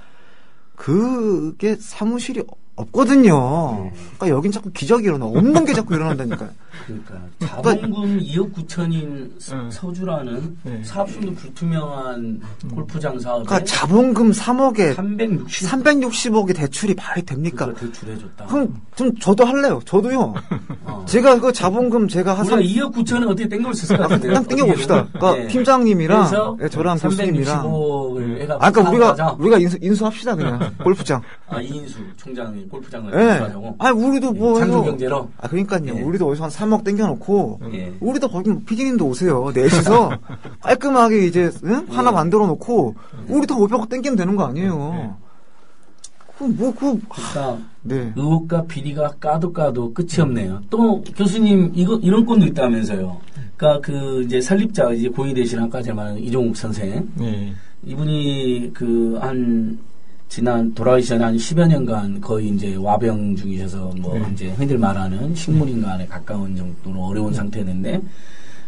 그게 사무실이 없거든요. 그러니까 여긴 자꾸 기적이 일어나. 없는 게 자꾸 일어난다니까요. 그러니까 자본금 2억 9천인 서주라는 사업성도 불투명한 골프장 사업에 그러니까 자본금 3억에 360 360억의 대출이 말이 됩니까? 그걸 대출해줬다. 그럼 좀 저도 할래요. 저도요. 제가 그 자본금 제가 한 우리가 2억 9천은 어떻게 땡겨올 수 있을 것 같은데요? 일단 땡겨봅시다. 그러니까 팀장님이랑 저랑 교수님이랑 365을 해가 그러니까 우리가 인수합시다 그냥 골프장. 이인수 총장이 골프장을 인수하자고. 우리도 뭐 창조 경제로. 그러니까요. 우리도 어디서 한 3억 땡겨놓고 우리도 거기 뭐 피디님도 오세요. 넷이서 깔끔하게 이제 하나 만들어 놓고 우리 다 500억 땡기면 되는 거 아니에요. 그러니까 의혹과 비리가 까도 끝이 없네요. 또 교수님 이런 건도 있다면서요. 그러니까 그 이제 설립자 이제 고위 되신 아까 제가 말한 이종욱 선생. 이분이 지난 돌아가기 전에 한 10여 년간 거의 이제 와병 중이셔서 이제 흔히들 말하는 식물인간에 가까운 정도로 어려운 상태였는데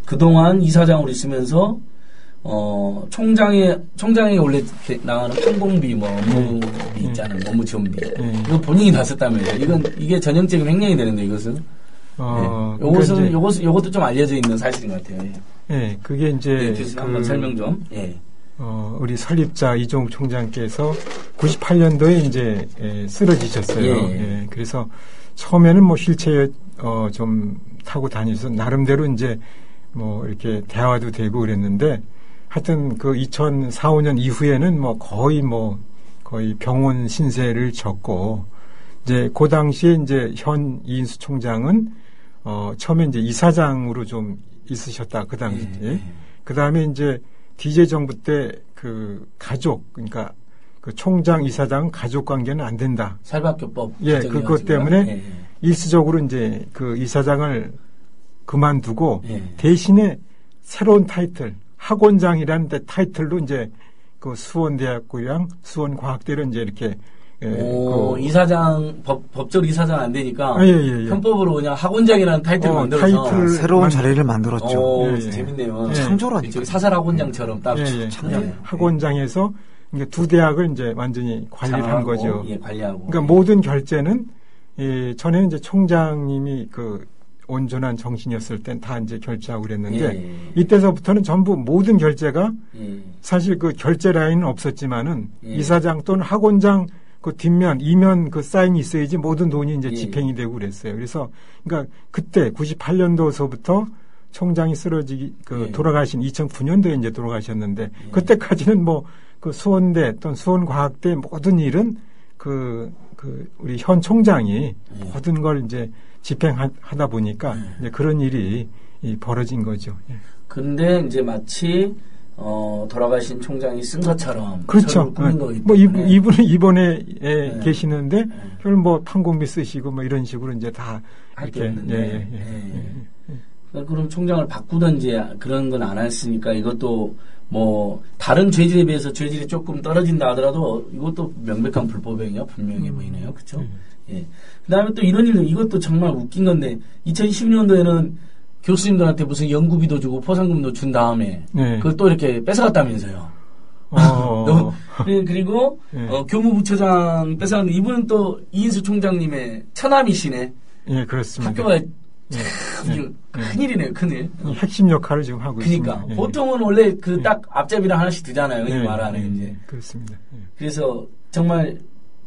그동안 이사장으로 있으면서 총장에 원래 나가는 항공비 업무비 있잖아요. 업무 지원비. 이거 본인이 다 썼다면서요. 이게 전형적인 횡령이 되는데 이것은. 요것도 좀 알려져 있는 사실인 것 같아요. 그게 이제 교수님 한번 설명 좀. 우리 설립자 이종욱 총장께서 98년도에 이제 쓰러지셨어요. 그래서 처음에는 뭐 휠체어 좀 타고 다니셔서 나름대로 이제 뭐 이렇게 대화도 되고 그랬는데 하여튼 그 2004, 5년 이후에는 거의 병원 신세를 졌고 이제 그 당시에 이제 현 이인수 총장은 처음에 이제 이사장으로 좀 있으셨다 그 당시에 그 다음에 이제 DJ 정부 때 그 가족, 그러니까 그 총장, 이사장 가족 관계는 안 된다. 살박교법. 그것 때문에 일시적으로 이제 그 이사장을 그만두고 대신에 새로운 타이틀, 학원장이라는 타이틀로 이제 그 수원대학교랑 수원과학대를 이제 이렇게 이사장 법적으로 이사장 안 되니까 편법으로 그냥 학원장이라는 타이틀을 만들어서 새로운 자리를 만들었죠. 재밌네요. 창조라니까. 사설 학원장처럼 따로 학원장에서 그러니까 두 대학을 이제 완전히 관리를 한 거죠. 관리하고. 그러니까 모든 결제는 전에는 이제 총장님이 그 온전한 정신이었을 땐 다 이제 결제하고 그랬는데 이때서부터는 전부 모든 결제가 사실 그 결제 라인은 없었지만은 이사장 또는 학원장 그 뒷면, 이면 그 사인이 있어야지 모든 돈이 이제 집행이 되고 그랬어요. 그래서, 그러니까 그때 98년도서부터 총장이 돌아가신 2009년도에 이제 돌아가셨는데, 그때까지는 그 수원대 또는 수원과학대 모든 일은 우리 현 총장이 모든 걸 이제 집행하다 보니까 이제 그런 일이 벌어진 거죠. 근데 이제 마치 돌아가신 총장이 쓴 것처럼. 그렇죠. 이분은 이번에 계시는데, 결국 판공비 쓰시고 이런 식으로 이제 다 이렇게. 그럼 총장을 바꾸든지 그런 건 안 했으니까 이것도 다른 죄질에 비해서 죄질이 조금 떨어진다 하더라도 이것도 명백한 불법행위가 분명해 보이네요. 그렇죠? 그다음에 또 이런 일도 이것도 정말 웃긴 건데 2010년도에는 교수님들한테 무슨 연구비도 주고 포상금도 준 다음에 그걸 또 이렇게 뺏어갔다면서요. 그리고 교무부처장 뺏어갔는데 이분은 또 이인수 총장님의 처남이시네. 그렇습니다. 학교가 큰일이네요, 큰일. 핵심 역할을 지금 하고 있습니다. 그러니까 보통은 원래 그 딱 앞잡이랑 하나씩 두잖아요. 이 말하는 이제. 그렇습니다. 그래서 정말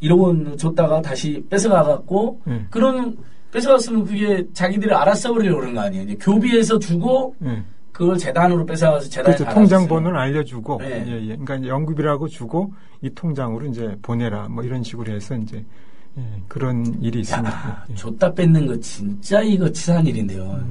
1억 원 줬다가 다시 뺏어가갖고 그런 뺏어갔으면 그게 자기들이 알아서 써버리려고 그런 거 아니에요. 이제 교비에서 주고 그걸 재단으로 뺏어가서 재단에 그렇죠. 통장 번호를 알려주고 그러니까 이제 연구비라고 주고 이 통장으로 이제 보내라 이런 식으로 해서 이제 그런 일이 있습니다. 줬다 뺏는 거 진짜 이거 치사한 일인데요.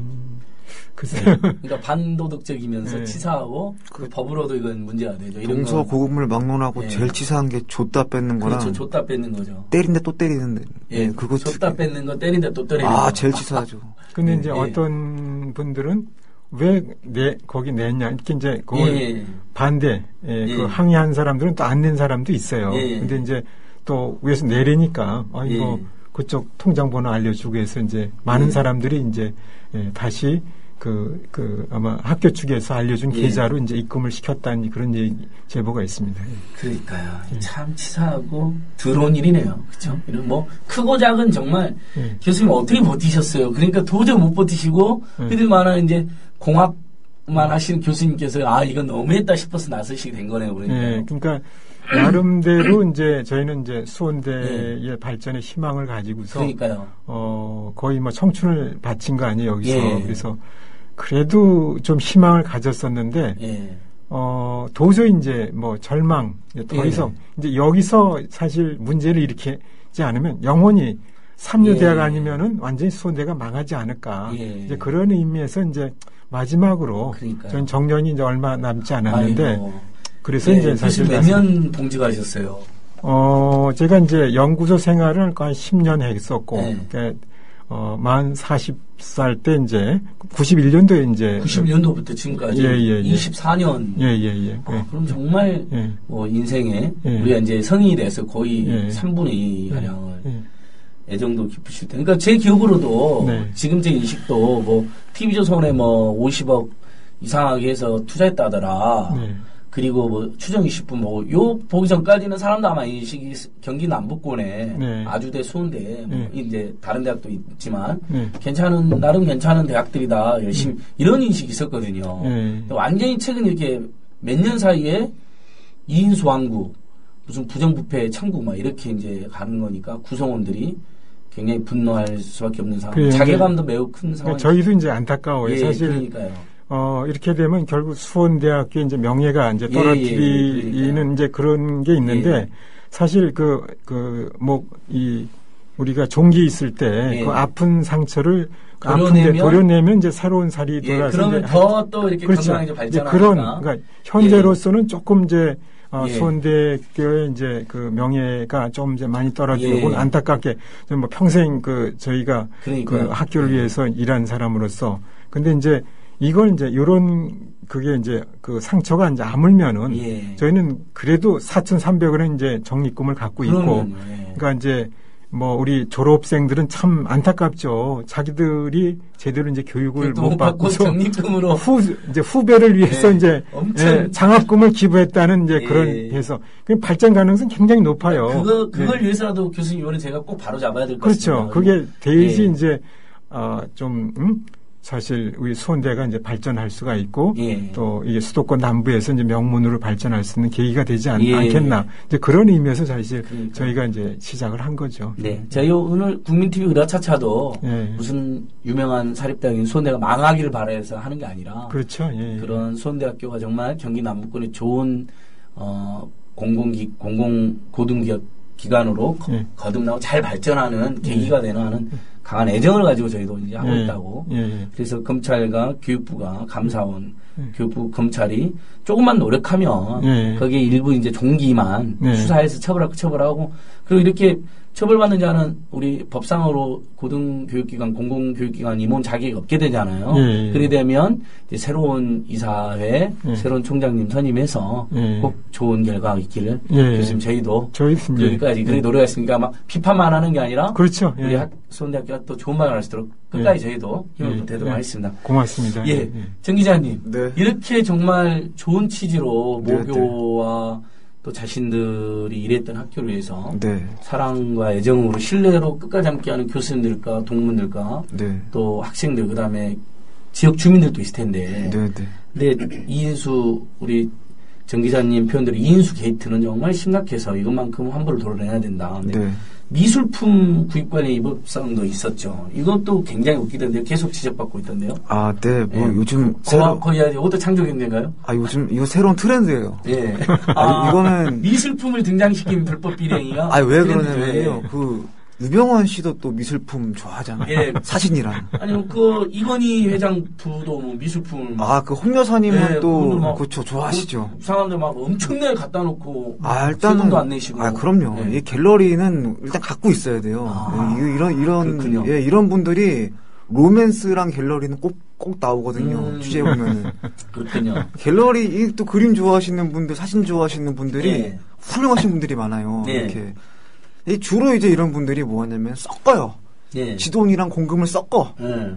그러니까 반도덕적이면서 치사하고 법으로도 이건 문제가 되죠. 동서 고금을 막론하고 제일 치사한 게 줬다 뺏는 거랑. 그렇죠. 줬다 뺏는 거죠. 때린데 또 때리는데. 예, 그거 줬다 뺏는 거 때린데 또 때리는 거. 제일 치사하죠. 근데 이제 어떤 분들은 왜 거기 냈냐 이렇게 이제 그걸 반대 그 항의한 사람들은 또 안 낸 사람도 있어요. 근데 이제 또 위에서 내리니까 이거 그쪽 통장 번호 알려주고 해서 이제 많은 사람들이 이제 다시 아마 학교 측에서 알려준 계좌로 이제 입금을 시켰다는 그런 제보가 있습니다. 그러니까요. 참 치사하고 더러운 일이네요. 그렇죠? 이런 뭐 크고 작은 정말 교수님 어떻게 버티셨어요? 그러니까 도저히 못 버티시고 그들만은 이제 공학만 하시는 교수님께서 이건 너무했다 싶어서 나서시게 된 거네요. 그러니까 나름대로 이제 저희는 이제 수원대의 발전의 희망을 가지고서 그러니까요. 거의 뭐 청춘을 바친 거 아니에요, 여기서. 그래서 그래도 좀 희망을 가졌었는데 도저히 이제 뭐 절망 더 이상 이제 여기서 사실 문제를 일으키지 않으면 영원히 삼류대학 아니면은 완전히 수원대가 망하지 않을까. 이제 그런 의미에서 이제 마지막으로 전 정년이 이제 얼마 남지 않았는데 그래서 이제 사실 몇 년 봉직하셨어요? 제가 이제 연구소 생활을 거의 10년 했었고, 그러니까, 만 40살 때 이제, 91년도에 이제. 91년도부터 지금까지. 24년. 그럼 정말, 뭐, 인생에, 우리가 이제 성인이 돼서 거의 3분의 2 가량을 애정도 깊으실 때. 그러니까 제 기억으로도, 지금 제 인식도 뭐, TV조선에 뭐, 50억 이상하게 해서 투자했다더라. 그리고 뭐 추정 20분 뭐 요 보기 전까지는 사람도 아마 인식이 경기 남부권에 아주대, 수원대 뭐 이제 다른 대학도 있지만 나름 괜찮은 대학들이다 열심히 이런 인식이 있었거든요. 완전히 최근 이렇게 몇 년 사이에 이인수 왕국 무슨 부정부패 천국 막 이렇게 이제 가는 거니까 구성원들이 굉장히 분노할 수밖에 없는 상황. 자괴감도 매우 큰 상황. 그러니까 저희도 이제 안타까워요. 사실. 그러니까요. 이렇게 되면 결국 수원대학교 이제 명예가 이제 떨어뜨리는 이제 그런 게 있는데 사실 우리가 종기 있을 때 그 아픈 상처를 도려내면 이제 새로운 살이 돌아서 그러면 더 또 이렇게 건강하게 발전하니까. 그러니까 현재로서는 조금 이제 수원대학교의 이제 그 명예가 좀 이제 많이 떨어지고 안타깝게 뭐 평생 저희가 그 학교를 위해서 일한 사람으로서 근데 이제 이걸 이제 그게 이제 그 상처가 이제 아물면은 저희는 그래도 4,300원의 이제 적립금을 갖고 있고 그러니까 이제 뭐 우리 졸업생들은 참 안타깝죠. 자기들이 제대로 이제 교육을 못 받고서 적립금으로 이제 후배를 위해서 이제 장학금을 기부했다는 이제 그런 해서 발전 가능성이 굉장히 높아요. 그걸 위해서라도 교수님 이번에 제가 꼭 바로 잡아야 될 것 같습니다. 그렇죠. 그게 대시 이제 사실 우리 수원대가 이제 발전할 수가 있고 또 이게 수도권 남부에서 이제 명문으로 발전할 수 있는 계기가 되지 않겠나 이제 그런 의미에서 사실 저희가 이제 시작을 한 거죠. 저희 오늘 국민TV 의라차차도 무슨 유명한 사립대학인 수원대가 망하기를 바라서 하는 게 아니라 그렇죠. 그런 수원대학교가 정말 경기 남부권의 좋은 공공고등기업 기관으로 거듭나고 잘 발전하는 계기가 되는 하는 강한 애정을 가지고 저희도 이제 하고 있다고. 그래서 검찰과 교육부가 감사원, 교육부 검찰이 조금만 노력하면 거기에 일부 이제 종기만 수사해서 처벌하고 그리고 이렇게 처벌받는 자는 우리 법상으로 고등교육기관, 공공교육기관 임원 자격이 없게 되잖아요. 그렇게 되면 이제 새로운 이사회, 새로운 총장님 선임해서 꼭 좋은 결과가 있기를 교수님 저희도 여기까지 그렇게 노력했으니까 막 비판만 하는 게 아니라 그렇죠. 우리 수원대학교가 또 좋은 말을 할 수 있도록 끝까지 저희도 힘을 보태도록 하겠습니다. 고맙습니다. 정 기자님 이렇게 정말 좋은 취지로 모교와 또 자신들이 일했던 학교를 위해서 사랑과 애정으로 신뢰로 끝까지 함께하는 교수님들과 동문들과 또 학생들 그다음에 지역 주민들도 있을 텐데 근데 이인수 우리 정 기자님 표현대로 이인수 게이트는 정말 심각해서 이것만큼 환불을 도려내야 된다. 미술품 구입관리 위법성도 있었죠. 이것도 굉장히 웃기던데요. 계속 지적받고 있던데요. 뭐 요즘 거의 이것도 창조경제인가요? 요즘 이거 새로운 트렌드예요. 이거는 미술품을 등장시킨 불법 비행이가 왜 그러냐면요. 유병원 씨도 또 미술품 좋아하잖아요. 예. 사진이랑. 아니, 이건희 회장 부도 뭐 미술품을. 그 홍 여사님은 예, 또, 그렇죠. 좋아하시죠. 사람들 막 엄청나게 갖다 놓고. 일단은. 세금도 안 내시고. 그럼요. 예. 이 갤러리는 일단 갖고 있어야 돼요. 이런 분들이 로맨스랑 갤러리는 꼭 나오거든요. 취재해 보면은. 그렇군요. 갤러리, 또 그림 좋아하시는 분들, 사진 좋아하시는 분들이 예. 훌륭하신 분들이 많아요. 예. 이렇게. 주로 이제 이런 분들이 뭐 하냐면 섞어요. 예. 지돈이랑 공금을 섞어. 예.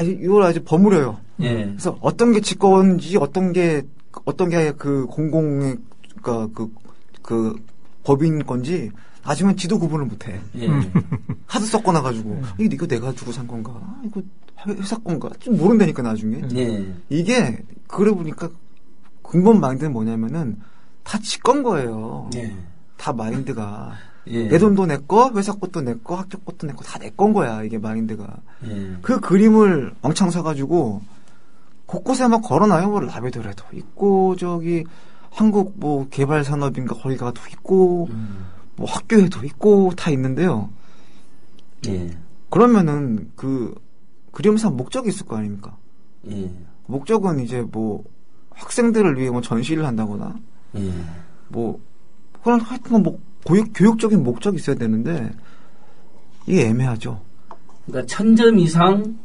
이걸 아주 버무려요. 예. 그래서 어떤 게 직권인지 어떤 게 그 공공의 그 법인 건지 나중엔 지도 구분을 못해. 예. 하도 섞어놔가지고 이거 내가 주고 산 건가? 이거 회사 건가? 좀 모른다니까 나중에. 예. 이게 그래 보니까 근본 마인드는 뭐냐면은 다 직권 거예요. 예. 다 마인드가. 예. 내 돈도 내 거, 회사 것도 내 거, 학교 것도 내 거 다 내 건 거야. 이게 마인드가. 예. 그 그림을 왕창 사가지고 곳곳에 막 걸어놔요. 뭐 라베도에도 있고 저기 한국 뭐 개발 산업인가 거기 가도 있고 뭐 학교에도 있고 다 있는데요. 예. 그러면은 그 그림사 목적이 있을 거 아닙니까? 예. 목적은 이제 뭐 학생들을 위해 뭐 전시를 한다거나 예. 뭐 그런 하여튼 뭐 교육적인 목적이 있어야 되는데 이게 애매하죠. 그러니까 1000점 이상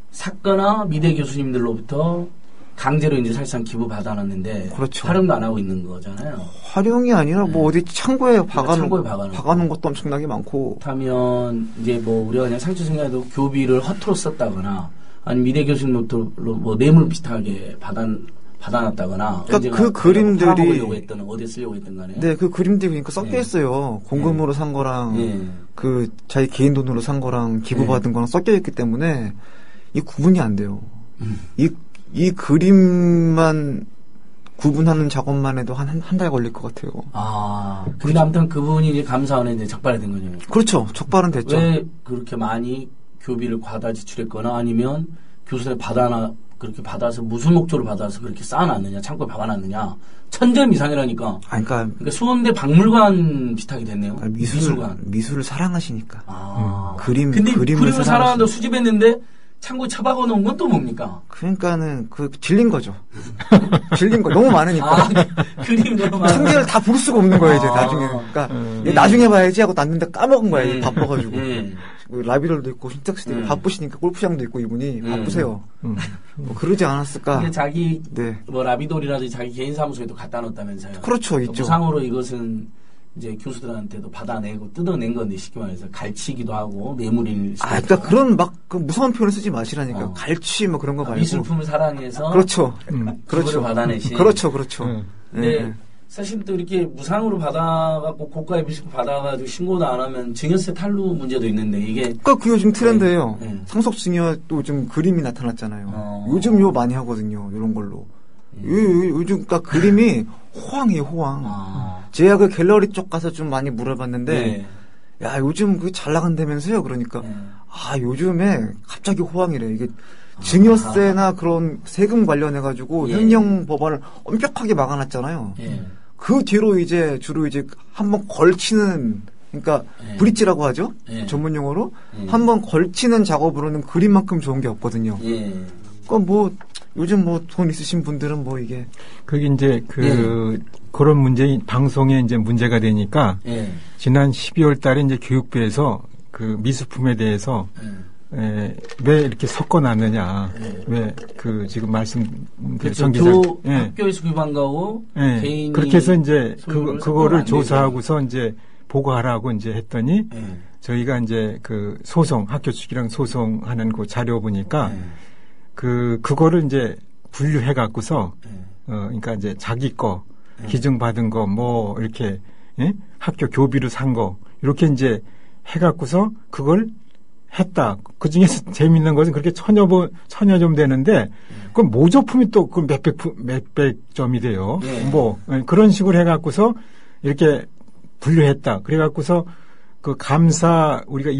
샀거나 미대 교수님들로부터 강제로 이제 사실상 기부 받아놨는데 그렇죠. 활용도 안 하고 있는 거잖아요. 활용이 아니라 뭐 어디 창고에 창고에 박아놓은 것도 엄청나게 많고. 그렇다면 이제 뭐 우리가 그냥 상처 생각해도 교비를 허투루 썼다거나 아니면 미대 교수님부터 뭐 뇌물 비슷하게 받아놨다거나 그러니까 그 그림들이 팔아먹으려고 했던 어디 쓰려고 했던 간에 네, 그 그림들이 그러니까 섞여 있어요. 공금으로 산 거랑 그 자기 개인 돈으로 산 거랑 기부받은 거랑 섞여 있기 때문에 이 구분이 안 돼요. 이 그림만 구분하는 작업만 해도 한 달 걸릴 것 같아요. 근데 아무튼 그분이 이제 감사원에 이제 적발이 된 거죠. 그렇죠. 적발은 됐죠. 왜 그렇게 많이 교비를 과다 지출했거나 아니면 교수들 그렇게 받아서 무슨 목적으로 받아서 그렇게 쌓아놨느냐, 창고에 박아놨느냐. 1000점 이상이라니까. 그러니까 수원대 박물관 비슷하게 됐네요. 미술을 사랑하시니까. 근데 그림을 사랑한다고 수집했는데 창고에 처박아 놓은 건 또 뭡니까? 그러니까는 질린 거죠. 질린 거 너무 많으니까. 그림이 너무 많아. 1000개를 다 볼 수가 없는 거예요, 이제 나중에. 그러니까 나중에 봐야지 하고 놨는데 까먹은 거야, 바빠가지고. 라비럴도 있고 신탁스도 있고 바쁘시니까 골프장도 있고 이분이 바쁘세요. 뭐 그러지 않았을까? 자기 뭐 라비돌이라든지 자기 개인 사무소에도 갖다 놓았다면서요. 그렇죠, 있죠. 무상으로 이것은 이제 교수들한테도 받아내고 뜯어낸 건데 쉽게 말해서 갈치기도 하고 뇌물일 수도 그러니까 그런 그 무서운 표현을 쓰지 마시라니까. 갈치 뭐 그런 거 말고. 미술품을 사랑해서 그렇죠. 그렇죠. 받아내신. 그렇죠. 근데 사실 또 이렇게 무상으로 받아갖고 고가의 미술품 받아가지고 신고도 안 하면 증여세 탈루 문제도 있는데 이게. 그러니까 그 요즘 트렌드예요. 상속 증여 또 좀 그림이 나타났잖아요. 요즘 많이 하거든요. 이런 걸로. 요즘 그러니까 그림이 호황이에요, 호황. 제가 그 갤러리 쪽 가서 좀 많이 물어봤는데, 야, 요즘 잘 나간다면서요? 그러니까, 요즘에 갑자기 호황이래. 이게 증여세나 그런 세금 관련해가지고 횡령 법안을 엄격하게 막아놨잖아요. 그 뒤로 이제 주로 이제 한번 걸치는, 그러니까 브릿지라고 하죠? 전문 용어로. 한번 걸치는 작업으로는 그림만큼 좋은 게 없거든요. 그러니까 뭐, 요즘 뭐 돈 있으신 분들은 뭐 이게 그게 이제 그런 문제 방송에 이제 문제가 되니까 지난 12월 달에 이제 교육부에서 그 미술품에 대해서 왜 이렇게 섞어 놨느냐 왜 그 지금 말씀드린 기자 학교에서 교육한 거고 개인이 그렇게 해서 이제 그거를 조사하고서 이제 보고하라고 이제 했더니 저희가 이제 그 학교 측이랑 소송하는 그 자료 보니까 그거를 이제 분류해 갖고서, 그러니까 이제 자기 거, 기증받은 거, 뭐, 이렇게, 학교 교비로 산 거, 이렇게 이제 해 갖고서 그걸 했다. 그 중에서 재밌는 것은 그렇게 천여 점 되는데, 그 모조품이 또 그 몇백 점이 돼요. 뭐, 그런 식으로 해 갖고서 이렇게 분류했다. 그래 갖고서 그 우리가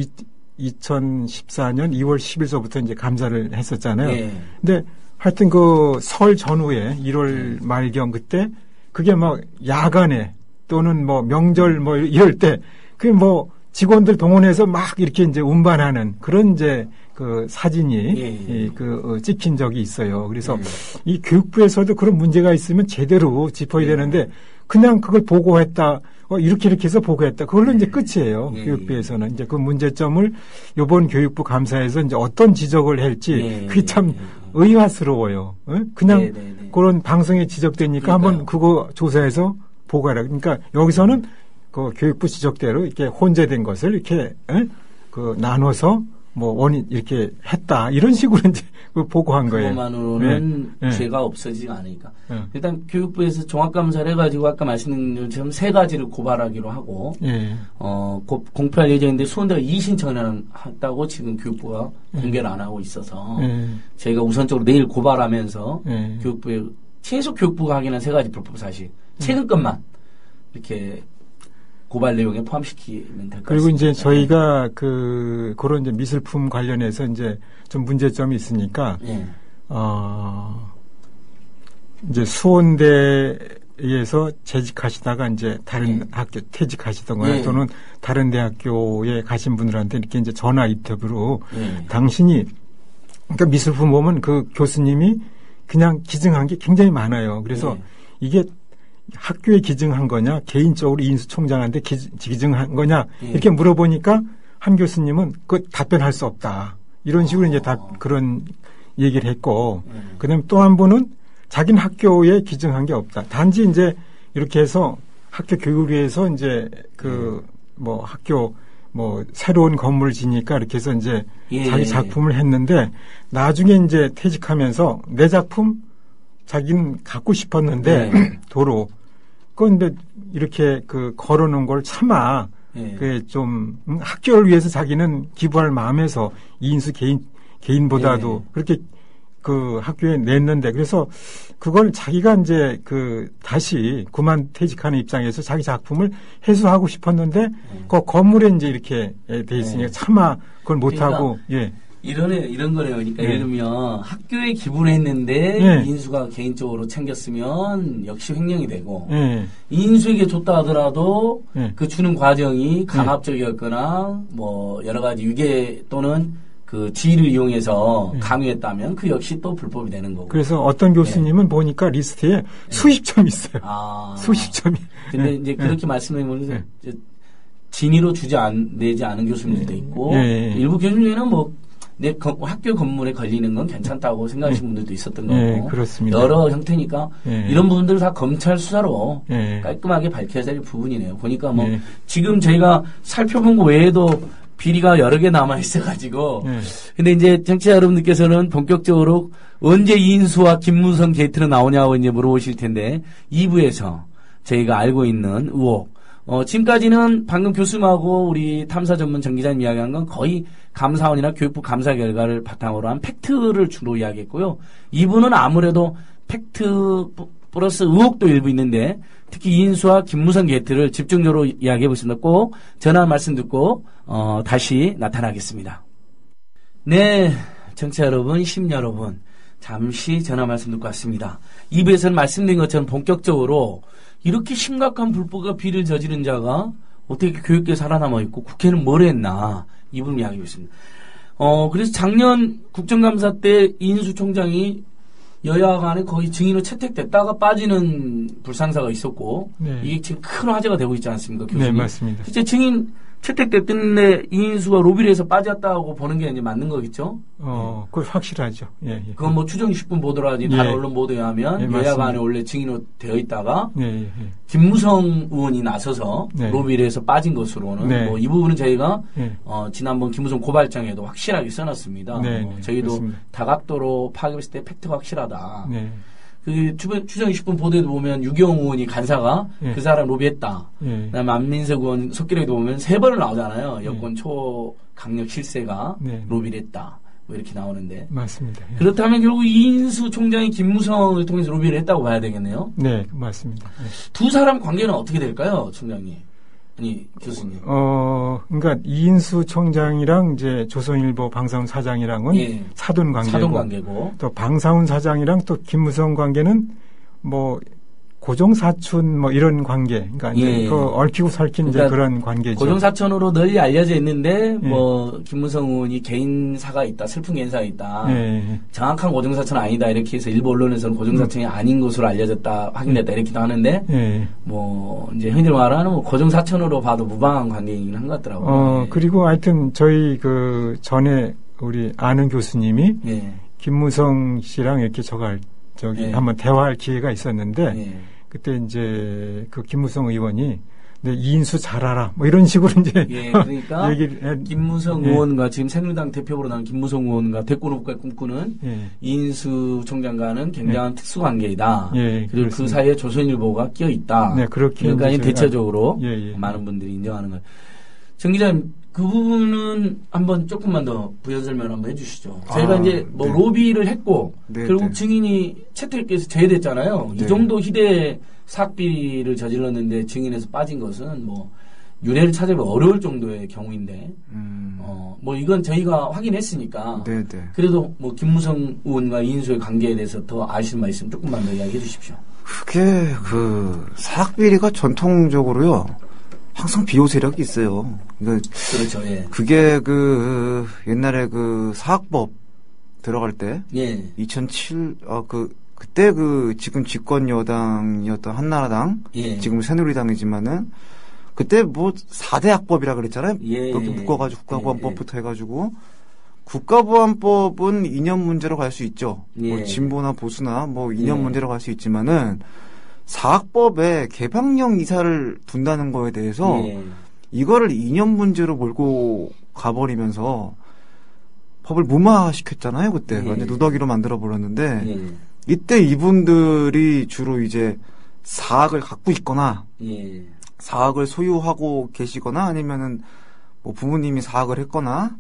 2014년 2월 10일서부터 이제 감사를 했었잖아요. 근데 하여튼 그 설 전후에 1월 말경 그때 그게 막 야간에 또는 뭐 명절 뭐 이럴 때 그게 뭐 직원들 동원해서 막 이렇게 이제 운반하는 그런 이제 그 사진이 찍힌 적이 있어요. 그래서 이 교육부에서도 그런 문제가 있으면 제대로 짚어야 되는데 그냥 그걸 보고했다. 이렇게 해서 보고했다. 그걸로 이제 끝이에요. 교육부에서는 이제 그 문제점을 이번 교육부 감사에서 이제 어떤 지적을 할지 그게 참 의아스러워요. 그냥 그런 방송에 지적되니까 한번 그거 조사해서 보고하라. 그러니까 여기서는 그 교육부 지적대로 이렇게 혼재된 것을 이렇게 그 나눠서 뭐 원인 이렇게 했다 이런 식으로 이제 보고한 거예요. 그것만으로는 죄가 없어지지 않으니까. 일단 교육부에서 종합감사를 해가지고 아까 말씀드린 것처럼 3가지를 고발하기로 하고 공표할 예정인데 수원대가 이의신청을 했다고 지금 교육부가 공개를 안 하고 있어서 저희가 우선적으로 내일 고발하면서 교육부에 최소 교육부가 하기는 3가지 불법 사실 최근 것만 이렇게 고발 내용에 포함시키면 될 것 같습니다. 그리고 이제 저희가 그런 이제 미술품 관련해서 이제 좀 문제점이 있으니까, 이제 수원대에서 재직하시다가 이제 다른 학교 퇴직하시던거나 또는 다른 대학교에 가신 분들한테 이렇게 이제 전화 인터뷰로 당신이, 그러니까 미술품 보면 그 교수님이 그냥 기증한 게 굉장히 많아요. 그래서 이게 학교에 기증한 거냐, 개인적으로 이인수 총장한테 기증한 거냐, 이렇게 물어보니까 한 교수님은 그 답변할 수 없다. 이런 식으로 이제 그런 얘기를 했고, 그 다음에 또 한 분은 자기는 학교에 기증한 게 없다. 단지 이제 이렇게 해서 학교 교육을 위해서 이제 학교 새로운 건물을 지니까 이렇게 해서 이제 자기 작품을 했는데 나중에 이제 퇴직하면서 내 작품 자기는 갖고 싶었는데 도로 그런데 이렇게 걸어놓은 걸 차마 좀 학교를 위해서 자기는 기부할 마음에서 이인수 개인보다도 그렇게 그 학교에 냈는데 그래서 그걸 자기가 이제 다시 그만 퇴직하는 입장에서 자기 작품을 해소하고 싶었는데 그 건물에 이제 이렇게 돼 있으니까 차마 그걸 못하고 이런 거네요. 그러니까 예를 들면 학교에 기부를 했는데 이인수가 개인적으로 챙겼으면 역시 횡령이 되고 이인수에게 줬다 하더라도 그 주는 과정이 강압적이었거나 뭐 여러 가지 유괴 또는 그 지위를 이용해서 강요했다면 그 역시 또 불법이 되는 거고. 그래서 어떤 교수님은 보니까 리스트에 수십 점 있어요. 수십 점이. 근데 이제 그렇게 말씀드리면 진위로 내지 않은 교수님들도 있고 일부 교수님은 내 학교 건물에 걸리는 건 괜찮다고 생각하시는 분들도 있었던 거고 그렇습니다. 여러 형태니까 이런 부분들을 다 검찰 수사로 깔끔하게 밝혀야 될 부분이네요. 보니까 지금 저희가 살펴본 거 외에도 비리가 여러 개 남아 있어가지고 근데 이제 청취자 여러분들께서는 본격적으로 언제 이인수와 김무성 게이트로 나오냐고 이제 물어보실 텐데 2부에서 저희가 알고 있는 의혹 지금까지는 방금 교수님하고 우리 탐사 전문 정 기자님 이야기한 건 거의 감사원이나 교육부 감사 결과를 바탕으로 한 팩트를 주로 이야기했고요. 2부는 아무래도 팩트 플러스 의혹도 일부 있는데 특히 이인수와 김무성 게이트를 집중적으로 이야기해 보겠습니다. 꼭 전화 말씀 듣고 다시 나타나겠습니다. 네, 청취자 여러분, 시민 여러분, 잠시 전화 말씀 듣고 왔습니다. 2부에서는 말씀드린 것처럼 본격적으로 이렇게 심각한 불법과 비리를 저지른 자가 어떻게 교육계에 살아남아 있고 국회는 뭘 했나 이 부분 이야기하겠습니다. 그래서 작년 국정감사 때 이인수 총장이 여야 간에 거의 증인으로 채택됐다가 빠지는 불상사가 있었고 이게 지금 큰 화제가 되고 있지 않습니까, 교수님? 네, 맞습니다. 실제 증인 채택됐는데 이인수가 로비를 해서 빠졌다고 보는 게 이제 맞는 거겠죠? 그건 확실하죠. 그건 뭐 추정 60분 보도라든지 다른 언론 보도에 하면 여야 간에 원래 증인으로 되어 있다가 김무성 의원이 나서서 로비를 해서 빠진 것으로는 뭐 이 부분은 저희가 지난번 김무성 고발장에도 확실하게 써놨습니다. 저희도 그렇습니다. 다각도로 파악했을 때 팩트가 확실하다. 그 추정 20분 보도에도 보면 유경 의원이 간사가 그 사람 로비했다. 그다음에 안민석 의원 속기록에도 보면 3번을 나오잖아요. 여권 초강력 실세가 로비를 했다. 뭐 이렇게 나오는데. 맞습니다. 그렇다면 결국 이인수 총장이 김무성을 통해서 로비를 했다고 봐야 되겠네요. 네, 맞습니다. 두 사람 관계는 어떻게 될까요, 총장님? 아니, 교수님. 그러니까 이인수 총장이랑 이제 조선일보 방사훈 사장이랑은 사돈 관계고, 또 방사훈 사장이랑 또 김무성 관계는 뭐 고종사촌 뭐 이런 관계, 그러니까 이제 그 얽히고 설킨 이제 그런 관계죠. 고종사촌으로 널리 알려져 있는데 뭐 김무성 의원이 개인사가 있다, 슬픈 개인사가 있다, 정확한 고종사촌 아니다 이렇게 해서 일부 언론에서는 고종사촌이 아닌 것으로 알려졌다, 확인됐다 이렇게도 하는데 뭐 이제 흔히들 말하는 뭐 고종사촌으로 봐도 무방한 관계이긴 한 것 같더라고요. 그리고 하여튼 저희 그 전에 우리 아는 교수님이 김무성 씨랑 이렇게 한번 대화할 기회가 있었는데. 그때 이제 그 김무성 의원이 이인수 잘 알아 뭐 이런 식으로 이제 그러니까 김무성 의원과 지금 새누리당 대표로 나온 김무성 의원과 대권후보까지 꿈꾸는 이인수 총장과는 굉장한 특수관계이다. 그리고 그렇습니다. 그 사이에 조선일보가 끼어 있다. 그렇게 그러니까 대체적으로 많은 분들이 인정하는 거예요. 정 기자님, 그 부분은 한번 조금만 더 부연 설명 한번 해주시죠. 저희가 이제 뭐 로비를 했고 결국 증인이 채택해서 제외됐잖아요. 이 정도 희대의 사학비리를 저질렀는데 증인에서 빠진 것은 뭐 유례를 찾아보기 어려울 정도의 경우인데 뭐 이건 저희가 확인했으니까 그래도 뭐 김무성 의원과 이인수의 관계에 대해서 더 아시는 말 있으면 조금만 더 이야기해 주십시오. 그게 그 사학비리가 전통적으로요. 항상 비호 세력이 있어요. 그렇죠. 그게 그 옛날에 그 사학법 들어갈 때 2007 그때 그 지금 집권 여당이었던 한나라당 지금 새누리당이지만은 그때 뭐 4대 학법이라 그랬잖아요. 이렇게 묶어가지고 국가보안법부터 해가지고 국가보안법은 이념 문제로 갈 수 있죠. 뭐 진보나 보수나 뭐 이념 문제로 갈 수 있지만은 사학법에 개방령 이사를 둔다는 거에 대해서 이거를 이념 문제로 몰고 가버리면서 법을 무마시켰잖아요. 그때 완전 누더기로 만들어 버렸는데 이때 이분들이 주로 이제 사학을 갖고 있거나 사학을 소유하고 계시거나 아니면은 뭐 부모님이 사학을 했거나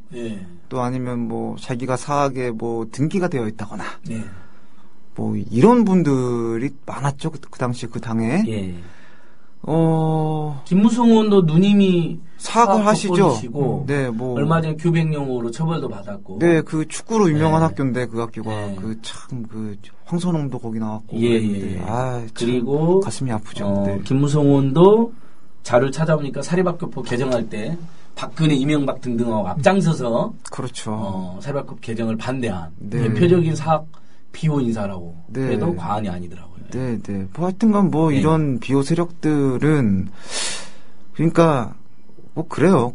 또 아니면 뭐 자기가 사학에 뭐 등기가 되어 있다거나 뭐 이런 분들이 많았죠. 그 당시 그 당에. 김무성 의원도 누님이 사학을 하시죠. 뭐 얼마 전에 교백령으로 처벌도 받았고. 그 축구로 유명한 학교인데 그 학교가 그 참 그 황선홍도 거기 나왔고. 그리고 가슴이 아프죠. 김무성 의원도 자료를 찾아보니까 사립학교법 개정할 때 박근혜, 이명박 등등하고 앞장서서 사립학교 개정을 반대한 대표적인 사학 비호 인사라고 해도 과언이 아니더라고요. 뭐 하여튼간 뭐 이런 비호 세력들은 그러니까 뭐 그래요.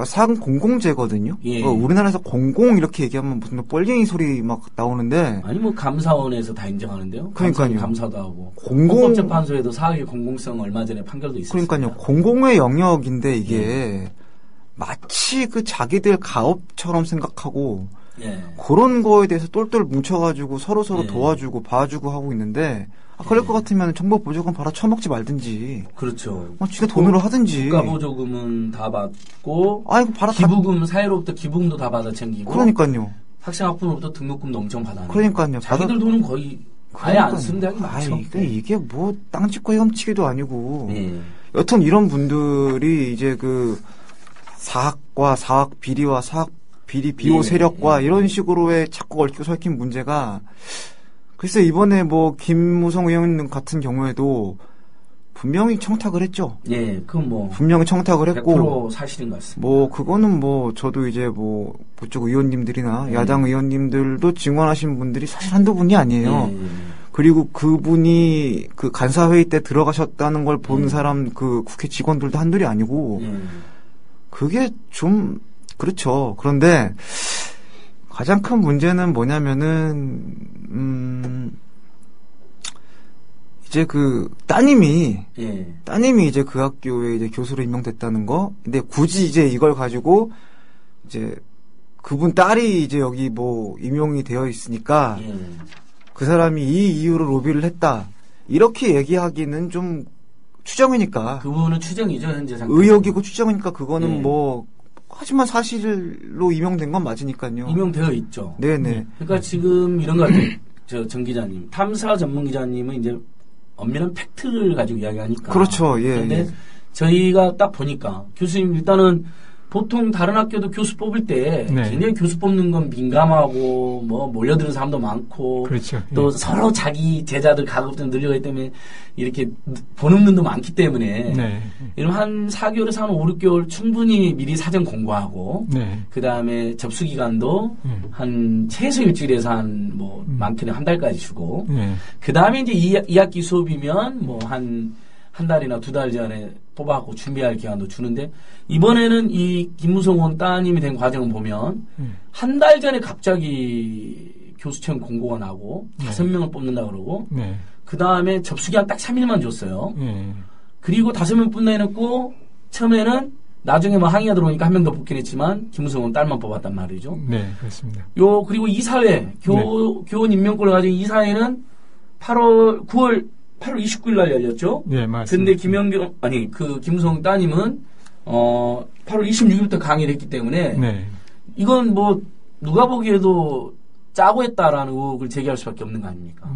사학은 공공재거든요. 우리나라에서 공공 이렇게 얘기하면 무슨 뻘갱이 소리 막 나오는데 아니 뭐 감사원에서 다 인정하는데요. 그러니까요. 감사도 하고 헌법재판소에도 사학의 공공성 얼마 전에 판결도 있었어요. 그러니까요. 공공의 영역인데 이게 마치 그 자기들 가업처럼 생각하고 그런 거에 대해서 똘똘 뭉쳐가지고 서로 도와주고 봐주고 하고 있는데 그럴 것 같으면 정보보조금 받아 처먹지 말든지. 그렇죠. 진짜 돈으로 하든지. 국가보조금은 다 받고 받아 기부금 사회로부터 기부금도 다 받아 챙기고. 그러니까요. 학생학부모부터 등록금도 엄청 받아. 그러니까요. 자기들 돈은 거의 아예 안 쓰는 대학이 많죠. 이게 뭐 땅 짓고 헤엄치기도 아니고. 여튼 이런 분들이 이제 그 사학과 사학 비리와 사학 비리 비호 세력과 이런 식으로의 자꾸 얽히고 설킨 문제가 글쎄 이번에 뭐 김무성 의원 같은 경우에도 분명히 청탁을 했죠. 그건 뭐 분명히 청탁을 했고 100% 사실인 것 같습니다. 뭐 그거는 뭐 저도 이제 뭐 그쪽 의원님들이나 야당 의원님들도 증언하신 분들이 사실 한두 분이 아니에요. 그리고 그분이 그 간사회의 때 들어가셨다는 걸 본 사람 그 국회 직원들도 한둘이 아니고 그게 좀 그렇죠. 그런데 가장 큰 문제는 뭐냐면은 이제 그 따님이 이제 그 학교에 이제 교수로 임명됐다는 거. 근데 굳이 이제 이걸 가지고 이제 그분 딸이 이제 여기 뭐 임용이 되어 있으니까 그 사람이 이 이유로 로비를 했다. 이렇게 얘기하기는 좀 추정이니까. 그 부분은 추정이죠, 현재 상태. 의혹이고 추정이니까 그거는 뭐 하지만 사실로 임명된 건 맞으니까요. 임명되어 있죠. 네네. 그러니까 지금 이런 것 같아요. 정 기자님, 탐사 전문 기자님은 이제 엄밀한 팩트를 가지고 이야기하니까. 그렇죠. 그런데 저희가 딱 보니까 교수님 일단은 보통 다른 학교도 교수 뽑을 때 네. 굉장히 교수 뽑는 건 민감하고 뭐 몰려드는 사람도 많고 그렇죠. 또 서로 자기 제자들 가급적 늘려가기 때문에 이렇게 보는 눈도 많기 때문에 네. 이런 한 4개월에서 한 5, 6개월 충분히 미리 사전 공부하고 네. 그 다음에 접수 기간도 한 최소 일주일에서 한 뭐 많게는 한 달까지 주고 네. 그 다음에 이제 2학기 수업이면 뭐 한 달이나 2달 전에 뽑아갖고 준비할 기간도 주는데 이번에는 이 김무성 따님이 된 과정을 보면 한 달 전에 갑자기 교수 채용 공고가 나고 5명을 뽑는다 그러고 네. 그 다음에 접수 기간 딱 3일만 줬어요. 네. 그리고 5명 뽑내놓고 처음에는 나중에 뭐 항의가 들어오니까 한 명 더 뽑긴 했지만 김무성은 딸만 뽑았단 말이죠. 네, 그렇습니다. 그리고 이사회 교원 임명권을 가진 이사회는 8월 29일 날 열렸죠. 네, 맞습니다. 근데 김무성 따님은 8월 26일부터 강의를 했기 때문에 네. 이건 뭐 누가 보기에도 짜고 했다라는 의혹을 제기할 수밖에 없는 거 아닙니까?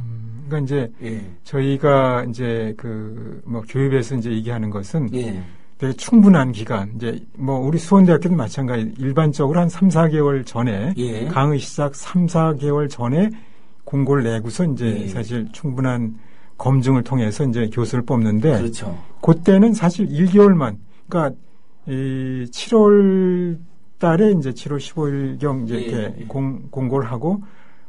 그러니까 이제 저희가 이제 뭐 교육에서 이제 얘기하는 것은 되게 충분한 기간, 이제 뭐 우리 수원대학교도 마찬가지 일반적으로 한 3, 4개월 전에 강의 시작 3, 4개월 전에 공고를 내고서 이제 사실 충분한 검증을 통해서 이제 교수를 뽑는데 그렇죠. 그때는 사실 1개월만 그러니까 이 7월 달에 이제 7월 15일경 이제 이렇게 공고를 하고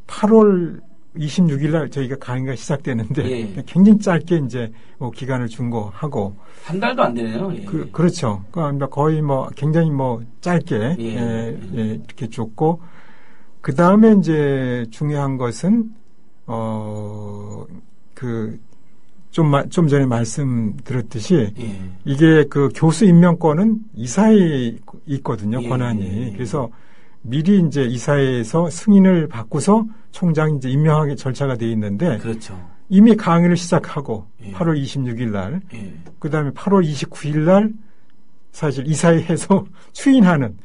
8월 26일 날 저희가 강의가 시작되는데 굉장히 짧게 이제 뭐 기간을 준거하고 한 달도 안 되네요. 그렇죠. 그러니까 거의 뭐 굉장히 뭐 짧게 이렇게 줬고 그 다음에 이제 중요한 것은 좀 전에 말씀드렸듯이 이게 교수 임명권은 이사회에 있거든요. 권한이. 그래서 미리 이제 이사회에서 승인을 받고서 총장이 이제 임명하기 절차가 돼 있는데 그렇죠. 이미 강의를 시작하고 8월 26일 날 그다음에 8월 29일 날 사실 이사회에서 추인하는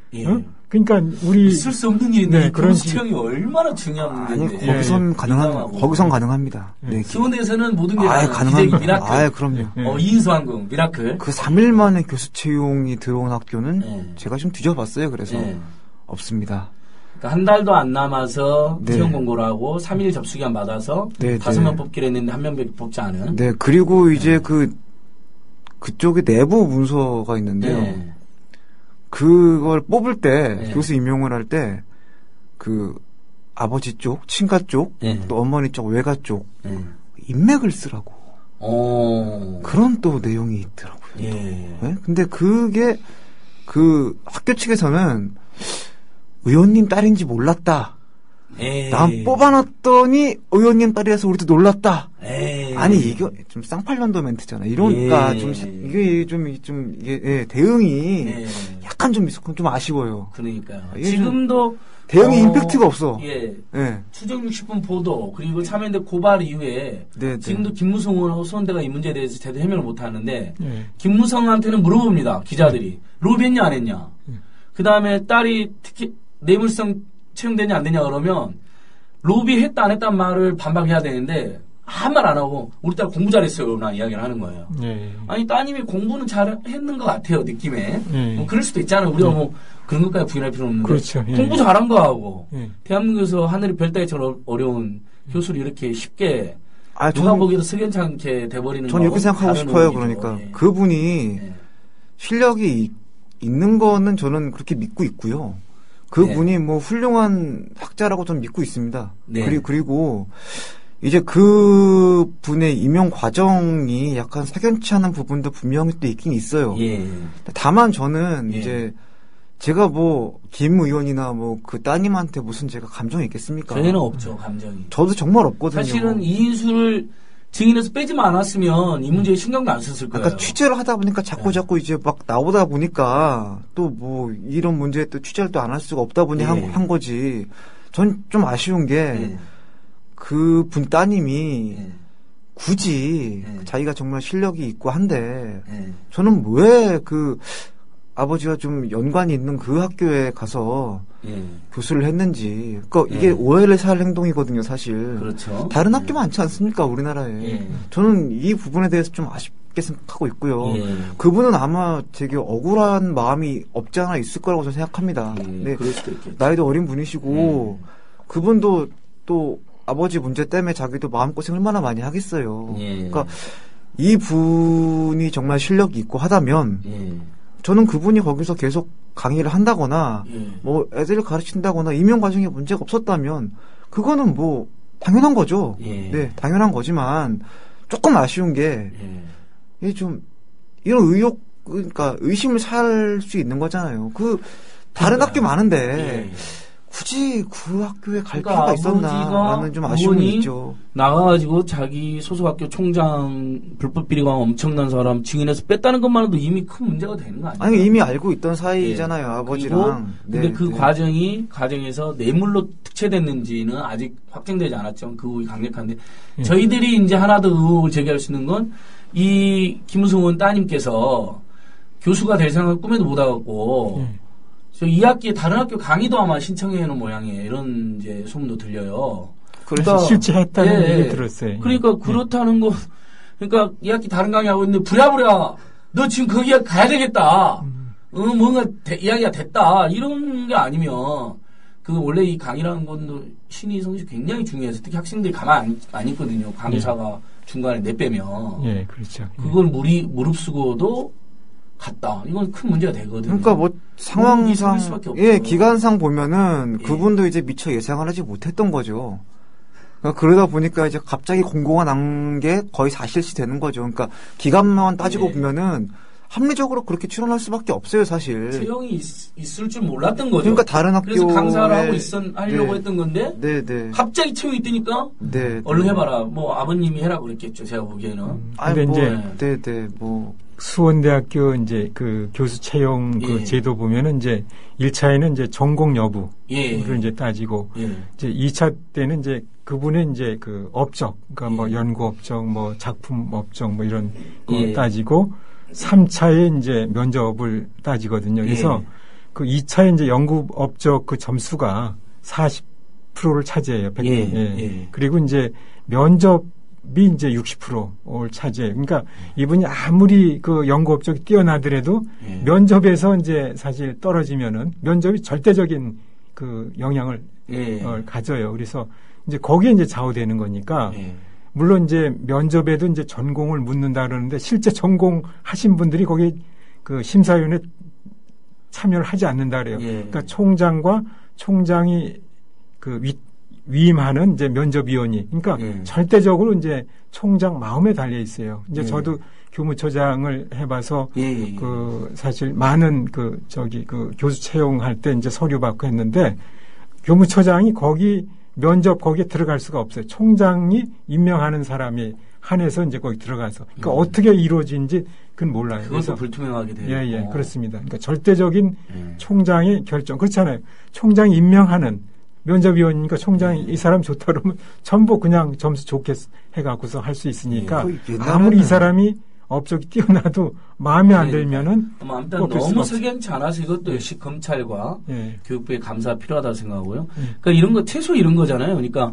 그러니까 우리 있을 수 없는 일인데 교수 채용이 얼마나 중요한 문제인데 거기선 가능합니다. 수원대에서는 모든 게 가능합니다. 미라클. 그럼요. 이인수한금 미라클. 그 3일 만에 교수 채용이 들어온 학교는 제가 좀 뒤져봤어요. 그래서 없습니다. 그러니까 한 달도 안 남아서 채용 공고를 하고 3일 접수기간 받아서 5명 뽑기로 했는데 1명밖에 뽑지 않은. 네. 그리고 이제 그쪽에 내부 문서가 있는데요. 그걸 뽑을 때 교수 임용을 할 때 아버지 쪽, 친가 쪽, 또 어머니 쪽, 외가 쪽 인맥을 쓰라고 그런 또 내용이 있더라고요. 근데 그게 학교 측에서는 의원님 딸인지 몰랐다. 난 뽑아놨더니 의원님 딸이라서 우리도 놀랐다. 아니 이게 좀 쌍팔년도 멘트잖아. 이러니까 이게 대응이 약간 좀 아쉬워요. 그러니까요. 지금도 대응이 임팩트가 없어. 추정 60분 보도 그리고 참여연대 고발 이후에 지금도 김무성하고 수원대가 이 문제에 대해서 제대로 해명을 못 하는데 김무성한테는 물어봅니다. 기자들이 로비했냐 안 했냐. 그 다음에 딸이 특히 뇌물성 채용되냐 안 되냐 그러면 로비했다 안 했다는 말을 반박해야 되는데 아무 말 안 하고 우리 딸 공부 잘했어요 라는 이야기를 하는 거예요. 아니 따님이 공부는 잘했는 것 같아요 느낌에. 뭐 그럴 수도 있잖아요. 우리가 뭐 그런 것까지 부인할 필요는 없는데 그렇죠. 공부 잘한 거하고 대한민국에서 하늘이 별 따기처럼 어려운 교수를 이렇게 쉽게 누가 보기에도 석연치 않게 돼버리는 저는 이렇게 생각하고 싶어요. 그러니까 그분이 실력이 있는 거는 저는 그렇게 믿고 있고요. 그분이 뭐 훌륭한 학자라고 저는 믿고 있습니다. 그리고 이제 그 분의 임용 과정이 약간 석연치 않은 부분도 분명히 또 있긴 있어요. 다만 저는 이제 제가 뭐 김 의원이나 뭐 그 따님한테 무슨 제가 감정이 있겠습니까? 저희는 없죠 감정이. 저도 정말 없거든요. 사실은 이인수를 증인에서 빼지만 않았으면 이 문제에 신경도 안 썼을 거예요. 그러니까 취재를 하다 보니까 자꾸 이제 막 나오다 보니까 또 뭐 이런 문제에 또 취재를 또 안 할 수가 없다 보니 한 거지. 전 좀 아쉬운 게 그 분 따님이 굳이 자기가 정말 실력이 있고 한데 저는 왜 아버지가 좀 연관이 있는 그 학교에 가서 교수를 했는지. 그러니까 이게 오해를 살 행동이거든요, 사실. 그렇죠. 다른 학교 많지 않습니까, 우리나라에. 저는 이 부분에 대해서 좀 낮게 생각하고 있고요. 예. 그분은 아마 되게 억울한 마음이 없지 않아 있을 거라고 저는 생각합니다. 네. 그럴 수도 있겠죠. 나이도 어린 분이시고 그분도 또 아버지 문제 때문에 자기도 마음고생 얼마나 많이 하겠어요. 그러니까 이 분이 정말 실력이 있고 하다면 저는 그분이 거기서 계속 강의를 한다거나 뭐 애들을 가르친다거나 임용 과정에 문제가 없었다면 그거는 뭐 당연한 거죠. 네, 당연한 거지만 조금 아쉬운 게 이게 좀 이런 의혹 그러니까 의심을 살 수 있는 거잖아요. 그 다른 학교 많은데 굳이 그 학교에 갈 필요가 있었나라는 좀 아쉬움이 있죠. 나가가지고 자기 소속학교 총장 불법 비리가 엄청난 사람 증인해서 뺐다는 것만으로도 이미 큰 문제가 되는 거 아니에요? 아니 이미 알고 있던 사이잖아요. 아버지랑. 근데 그 과정에서 뇌물로 특채됐는지는 아직 확정되지 않았지만 그 의혹이 강력한데 저희들이 이제 하나 더 의혹을 제기할 수 있는 건 이 김우성 의원 따님께서 교수가 될 생각을 꿈에도 못 하고 저 2학기에 다른 학교 강의도 아마 신청해 놓은 모양이에요. 이런 이제 소문도 들려요. 그러니까 실제 했다는 얘기 들었어요. 그러니까 그렇다는 거, 그러니까 2학기 다른 강의 하고 있는데 부랴부랴 너 지금 거기 가야 되겠다. 뭔가 이야기가 됐다. 이런 게 아니면 그 원래 이 강의라는 건 신의 성실이 굉장히 중요해서 특히 학생들이 가만 안 있거든요. 강사가 중간에 내빼면. 예, 그렇죠. 그걸 무릅쓰고도 갔다. 이건 큰 문제가 되거든요. 그러니까 뭐 상황상 기간상 보면은 그분도 이제 미처 예상을 하지 못했던 거죠. 그러다 보니까 이제 갑자기 공고가 난 게 거의 사실시 되는 거죠. 그러니까 기간만 따지고 보면은 합리적으로 그렇게 출연할 수밖에 없어요, 사실. 채용이 있을 줄 몰랐던 거죠. 그러니까 다른 학교 그래서 강사를 하고 하려고 했던 건데 갑자기 채용이 뜨니까 얼른 해봐라. 뭐 아버님이 해라고 그랬겠죠, 제가 보기에는. 근데 이제 뭐 수원대학교 이제 그 교수 채용 그 제도 보면은 이제 1차에는 이제 전공 여부를 이제 따지고 이제 2차 때는 이제 그분의 이제 그 업적, 그러니까 뭐 연구 업적, 뭐 작품 업적 뭐 이런 거 따지고 3차에 이제 면접을 따지거든요. 그래서 그 2차에 이제 연구 업적 그 점수가 40%를 차지해요. 100%. 그리고 이제 면접이 이제 60%를 차지해요. 그러니까 이분이 아무리 그 연구 업적이 뛰어나더라도 면접에서 이제 사실 떨어지면은 면접이 절대적인 그 영향을 가져요. 그래서 이제 거기에 이제 좌우되는 거니까 물론 이제 면접에도 이제 전공을 묻는다 그러는데 실제 전공하신 분들이 거기 그 심사위원회 참여를 하지 않는다 그래요. 그러니까 총장과 총장이 그 위임하는 이제 면접위원이 그러니까 절대적으로 이제 총장 마음에 달려 있어요. 이제 저도 교무처장을 해봐서 그 사실 많은 그 교수 채용할 때 이제 서류 받고 했는데 교무처장이 면접 거기에 들어갈 수가 없어요. 총장이 임명하는 사람이 한해서 이제 거기 들어가서. 그러니까 어떻게 이루어진지 그건 몰라요. 그것도 불투명하게 돼요. 그렇습니다. 그러니까 절대적인 총장의 결정. 그렇잖아요. 총장이 임명하는 면접위원이니까 총장이 이 사람 좋다 그러면 전부 그냥 점수 좋게 해갖고서 할 수 있으니까 아무리 이 사람이 업적이 뛰어나도 마음에 안 들면은 아무튼 너무 석연치 않아서 이것도 역시 검찰과 교육부의 감사가 필요하다고 생각하고요. 그러니까 이런 거 최소 이런 거잖아요. 그러니까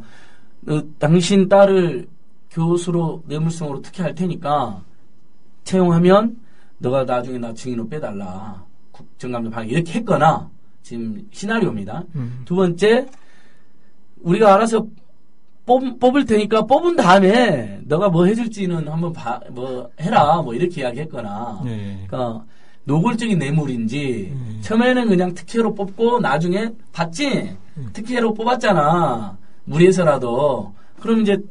당신 딸을 교수로 뇌물성으로 특혜할 테니까 채용하면 너가 나중에 나 증인으로 빼달라. 국정감사 방해 이렇게 했거나 지금 시나리오입니다. 두 번째 우리가 알아서 뽑을 테니까 뽑은 다음에 너가 뭐 해줄지는 한번 뭐 해라 뭐 이렇게 이야기했거나 그러니까 노골적인 뇌물인지 처음에는 그냥 특혜로 뽑고 나중에 봤지 특혜로 뽑았잖아 무리해서라도 그럼 이제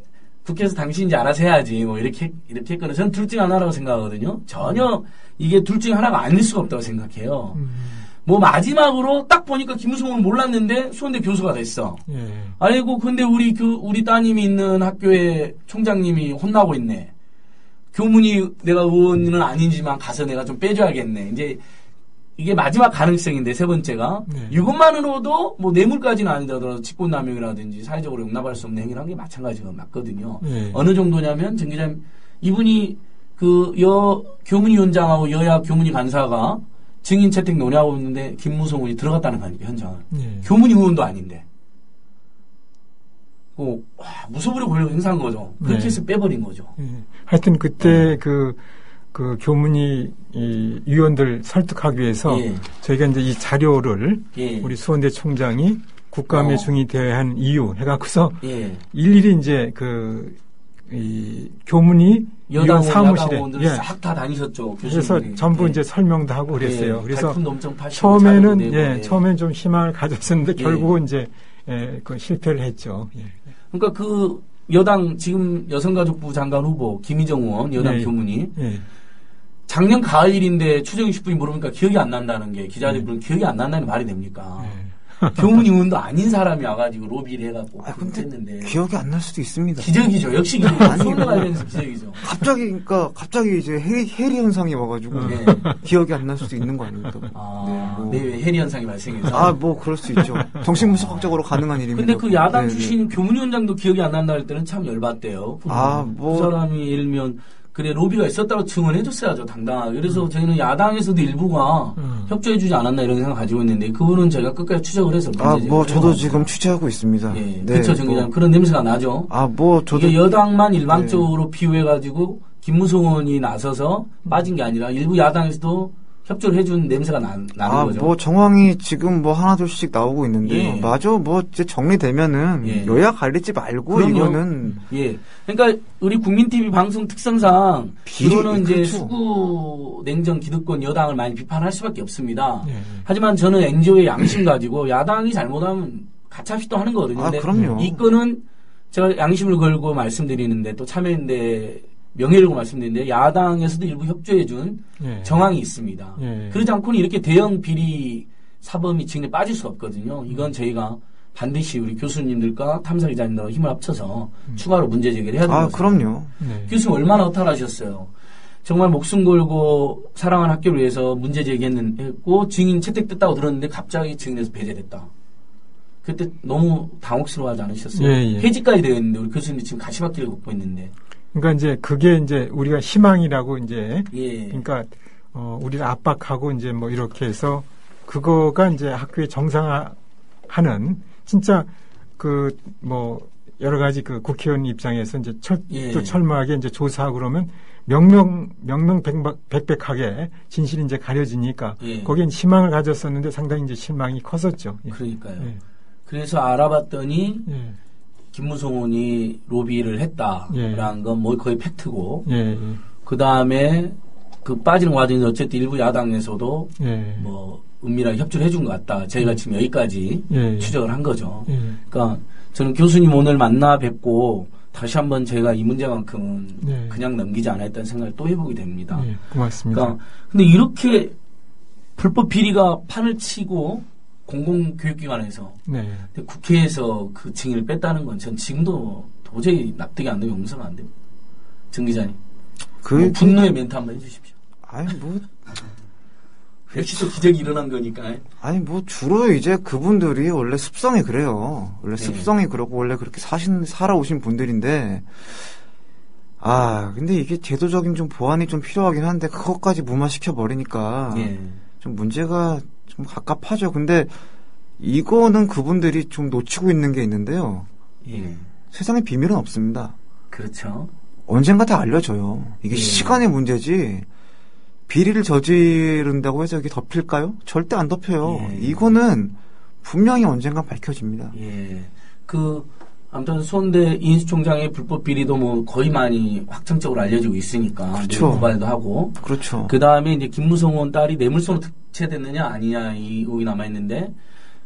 국회에서 당신이 이제 알아서 해야지 뭐 이렇게 했거나 저는 둘 중 하나라고 생각하거든요. 전혀 이게 둘 중 하나가 아닐 수가 없다고 생각해요. 뭐 마지막으로 딱 보니까 김우성은 몰랐는데 수원대 교수가 됐어. 아이고 근데 우리 따님이 있는 학교에 총장님이 혼나고 있네. 교문이 내가 의원은 아니지만 가서 내가 좀 빼줘야겠네. 이제 이게 마지막 가능성인데 세 번째가 이것만으로도 뭐 뇌물까지는 아니더라도 직권남용이라든지 사회적으로 용납할 수 없는 행위라는 게 마찬가지가 맞거든요. 어느 정도냐면 정 기자님 이분이 그 교문위원장하고 여야 교문위 간사가 증인 채택 논의하고 있는데 김무성 의원이 들어갔다는 거 아닙니까 현장을. 교문위 의원도 아닌데. 무소불위 권력 행사한 거죠. 그렇게 해서 빼버린 거죠. 하여튼 그때 그 교문위 이 위원들 설득하기 위해서 예. 저희가 이제 이 자료를 예. 우리 수원대 총장이 국감에 중의대한 이유 해갖고서 예. 일일이 이제 이 교문위 위원 사무실에 야당원들 싹 다 다니셨죠. 그래서 교수님들이. 전부 예. 이제 설명도 하고 그랬어요. 예. 그래서 처음에는 처음엔 좀 희망을 가졌었는데 예. 결국은 이제 그 실패를 했죠. 예. 그러니까 그 여당 지금 여성가족부 장관 후보 김희정 의원 여당 예. 교문이 예. 작년 가을 일인데 추정희 10분이 물으니까 기억이 안 난다는 게 기자들이 물으면 기억이 안 난다는 말이 됩니까? 예. 교문이 의원도 아닌 사람이 와가지고 로비를 해갖고 근데 했는데 기억이 안 날 수도 있습니다. 기적이죠. 역시 기적이죠. 수원에 관련해서 기적이죠. 갑자기 이제 해리 현상이 와가지고 네. 기억이 안 날 수도 있는 거 아닙니까? 네, 해리 현상이 발생해서. 뭐 그럴 수 있죠. 정신분석학적으로 가능한 일입니다. 근데 그 야당 네, 출신 교문위원장도 기억이 안 난다 할 때는 참 열받대요. 그 사람이 예를 들면 그래 로비가 있었다고 증언해줬어야죠 당당하게. 그래서 저희는 야당에서도 일부가 협조해주지 않았나 이런 생각 가지고 있는데 그분은 저희가 끝까지 추적을 해서 저도 지금 취재하고 있습니다. 예, 네, 그렇죠 정 기자님. 그런 냄새가 나죠. 저도 이게 여당만 일방적으로 비유해가지고 김무성 의원이 나서서 빠진 게 아니라 일부 야당에서도 협조를 해준 냄새가 나는 거죠. 정황이 지금 하나둘씩 나오고 있는데요. 예. 맞아, 이제 정리되면은 여야 가리지 말고 그럼요. 이거는. 예. 그러니까 우리 국민TV 방송 특성상 주로는 이제 그렇죠. 수구 냉정 기득권 여당을 많이 비판할 수밖에 없습니다. 예. 하지만 저는 NGO의 양심 가지고 야당이 잘못하면 가차없이 또 하는 거거든요. 근데 그럼요. 이 건은 제가 양심을 걸고 말씀드리는데 또 참여인데 명예를 걸고 말씀드리는데 야당에서도 일부 협조해준 정황이 있습니다. 그러지 않고는 이렇게 대형 비리 사범이 직에 빠질 수 없거든요. 이건 저희가 반드시 우리 교수님들과 탐사기자님들과 힘을 합쳐서 추가로 문제 제기를 해야 되는 거죠. 그럼요. 교수님 얼마나 허탈하셨어요. 정말 목숨 걸고 사랑하는 학교를 위해서 문제 제기했고 증인 채택됐다고 들었는데 갑자기 증인에서 배제됐다. 그때 너무 당혹스러워하지 않으셨어요? 해지까지 되어 있는데 우리 교수님이 지금 가시밭길을 걷고 있는데. 그러니까 이제 그게 이제 우리가 희망이라고 이제 예. 그러니까 우리를 압박하고 이제 이렇게 해서 그거가 이제 학교의 정상화하는 진짜 여러 가지 그 국회의원 입장에서 이제 또 철저하게 이제 조사하고 그러면 명명백백하게 진실이 이제 가려지니까 거기엔 희망을 가졌었는데 상당히 이제 실망이 컸었죠. 그러니까요. 그래서 알아봤더니 김무성 의원이 로비를 했다라는 건 거의 팩트고 그 다음에 그 빠지는 과정에서 어쨌든 일부 야당에서도 은밀하게 협조를 해준 것 같다. 저희가 지금 여기까지 추적을 한 거죠. 그러니까 저는 교수님 오늘 만나 뵙고 다시 한번 제가 이 문제만큼은 그냥 넘기지 않았다는 생각을 또 해보게 됩니다. 고맙습니다. 그러니까 근데 이렇게 불법 비리가 판을 치고 공공교육기관에서 국회에서 그 증인을 뺐다는 건 전 지금도 도저히 납득이 안 되고 용서가 안 됩니다. 정 기자님. 분노의 멘트 한번 해주십시오. 역시 또 기적이 일어난 거니까. 주로 이제 그분들이 원래 습성이 그래요. 원래 습성이 그렇고 원래 그렇게 살아오신 분들인데, 근데 이게 제도적인 좀 보완이 좀 필요하긴 한데, 그것까지 무마시켜버리니까, 좀 문제가 좀 갑갑하죠. 근데 이거는 그분들이 좀 놓치고 있는 게 있는데요. 세상에 비밀은 없습니다. 그렇죠. 언젠가 다 알려져요. 이게 시간의 문제지, 비리를 저지른다고 해서 이게 덮일까요? 절대 안 덮여요. 이거는 분명히 언젠가 밝혀집니다. 아무튼 수원대 인수총장의 불법 비리도 거의 많이 확정적으로 알려지고 있으니까. 그렇죠. 고발도 하고. 그렇죠. 그 다음에 이제 김무성 의원 딸이 뇌물수로 특채됐느냐 아니냐 이 의혹이 남아있는데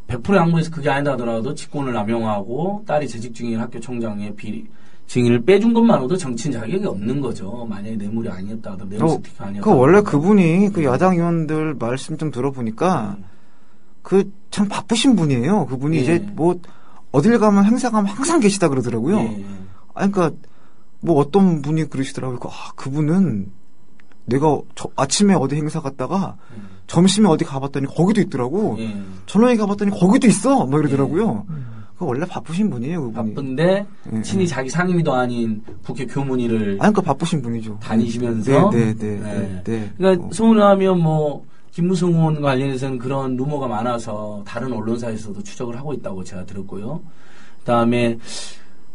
100% 양보해서 그게 아니다 하더라도 직권을 남용하고 딸이 재직 중인 학교 총장의 비리 증인을 빼준 것만으로도 정치인 자격이 없는 거죠. 만약에 뇌물이 아니었다 하더라도 뇌물 스티커 아니었다. 원래 그분이 그 야당 의원들 말씀 좀 들어보니까 참 바쁘신 분이에요. 그분이 이제 어딜 가면 행사 가면 항상 계시다 그러더라고요. 그러니까 어떤 분이 그러시더라고요. 그분은 내가 아침에 어디 행사 갔다가 점심에 어디 가봤더니 거기도 있더라고. 저녁에 가봤더니 거기도 있어. 이러더라고요. 원래 바쁘신 분이에요, 그분이. 바쁜데 친히 자기 상임위도 아닌 국회 교문위를 그러니까 바쁘신 분이죠. 다니시면서 그러니까 소문하면 김무성 의원 관련해서는 그런 루머가 많아서 다른 언론사에서도 추적을 하고 있다고 제가 들었고요. 그다음에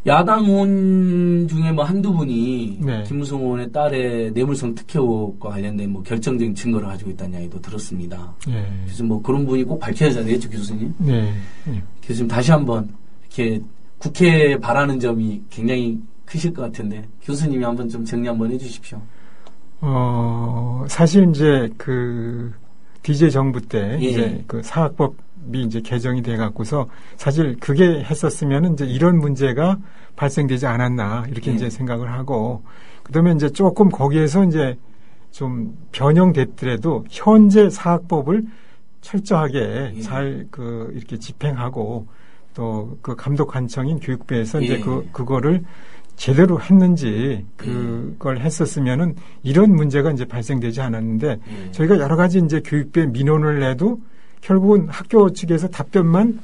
야당 의원 중에 뭐 한두 분이 네. 김무성 의원의 딸의 뇌물성 특혜 의혹과 관련된 뭐 결정적인 증거를 가지고 있다는 이야기도 들었습니다. 네. 그래서 뭐 그런 분이 꼭 밝혀야 되겠죠, 교수님? 네. 네. 교수님 다시 한번 이렇게 국회에 바라는 점이 굉장히 크실 것 같은데 교수님이 한번 좀 정리 한번 해주십시오. 사실 이제 그 DJ 정부 때 예. 이제 그 사학법이 이제 개정이 돼 갖고서 사실 그게 했었으면 이제 이런 문제가 발생되지 않았나 이렇게 예. 이제 생각을 하고 그다음에 이제 조금 거기에서 이제 좀 변형됐더라도 현재 사학법을 철저하게 예. 잘 그 이렇게 집행하고 또 그 감독관청인 교육부에서 예. 이제 그거를 제대로 했는지 그걸 했었으면은 이런 문제가 이제 발생되지 않았는데 저희가 여러 가지 이제 교육부에 민원을 내도 결국은 학교 측에서 답변만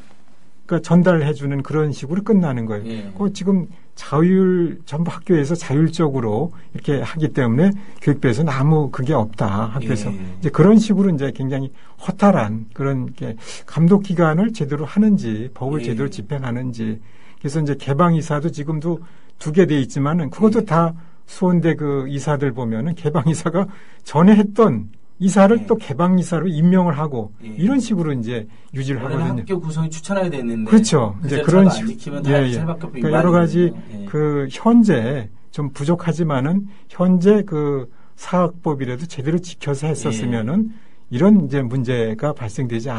그러니까 전달을 해주는 그런 식으로 끝나는 거예요. 그 지금 전부 학교에서 자율적으로 이렇게 하기 때문에 교육부에서는 아무 그게 없다 학교에서 이제 그런 식으로 이제 굉장히 허탈한 그런 게 감독 기관을 제대로 하는지 법을 제대로 집행하는지 그래서 이제 개방이사도 지금도 2개 돼 있지만은 그것도 다 수원대 그 이사들 보면은 개방이사가 전에 했던 이사를 또 개방이사로 임명을 하고 이런 식으로 이제 유지를 하거든요. 학교 구성이 추천해야 되는데 그렇죠. 이제 그런 식으로 그러니까 여러 가지 그 현재 좀 부족하지만은 현재 그 사학법이라도 제대로 지켜서 했었으면은 이런 이제 문제가 발생되지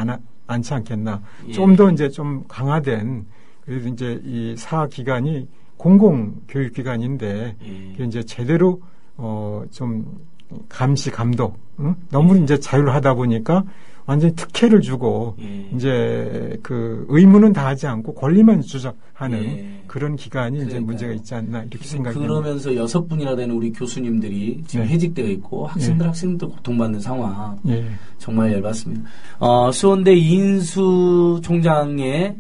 않지 않겠나. 좀 더 이제 좀 강화된 그래도 이제 이 사학기관이 공공교육기관인데 이제 제대로 좀 감시 감독 너무 이제 자율하다 보니까 완전히 특혜를 주고 이제 그 의무는 다하지 않고 권리만 주장하는 그런 기관이 이제 문제가 있지 않나 이렇게 생각이 됩니다. 그러면서 6분이나 되는 우리 교수님들이 지금 해직되어 있고 학생들도 고통받는 상황 정말 열받습니다. 수원대 이인수 총장의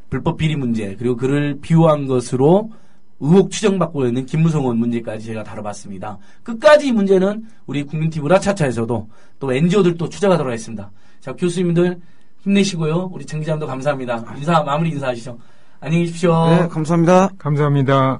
불법 비리 문제 그리고 그를 비호한 것으로 의혹 추정받고 있는 김무성 의원 문제까지 제가 다뤄봤습니다. 끝까지 이 문제는 우리 국민TV 라차차에서도 또 NGO들도 추적하도록 하겠습니다. 자, 교수님들 힘내시고요. 우리 정 기자님도 감사합니다. 마무리 인사하시죠. 안녕히 계십시오. 네, 감사합니다. 감사합니다.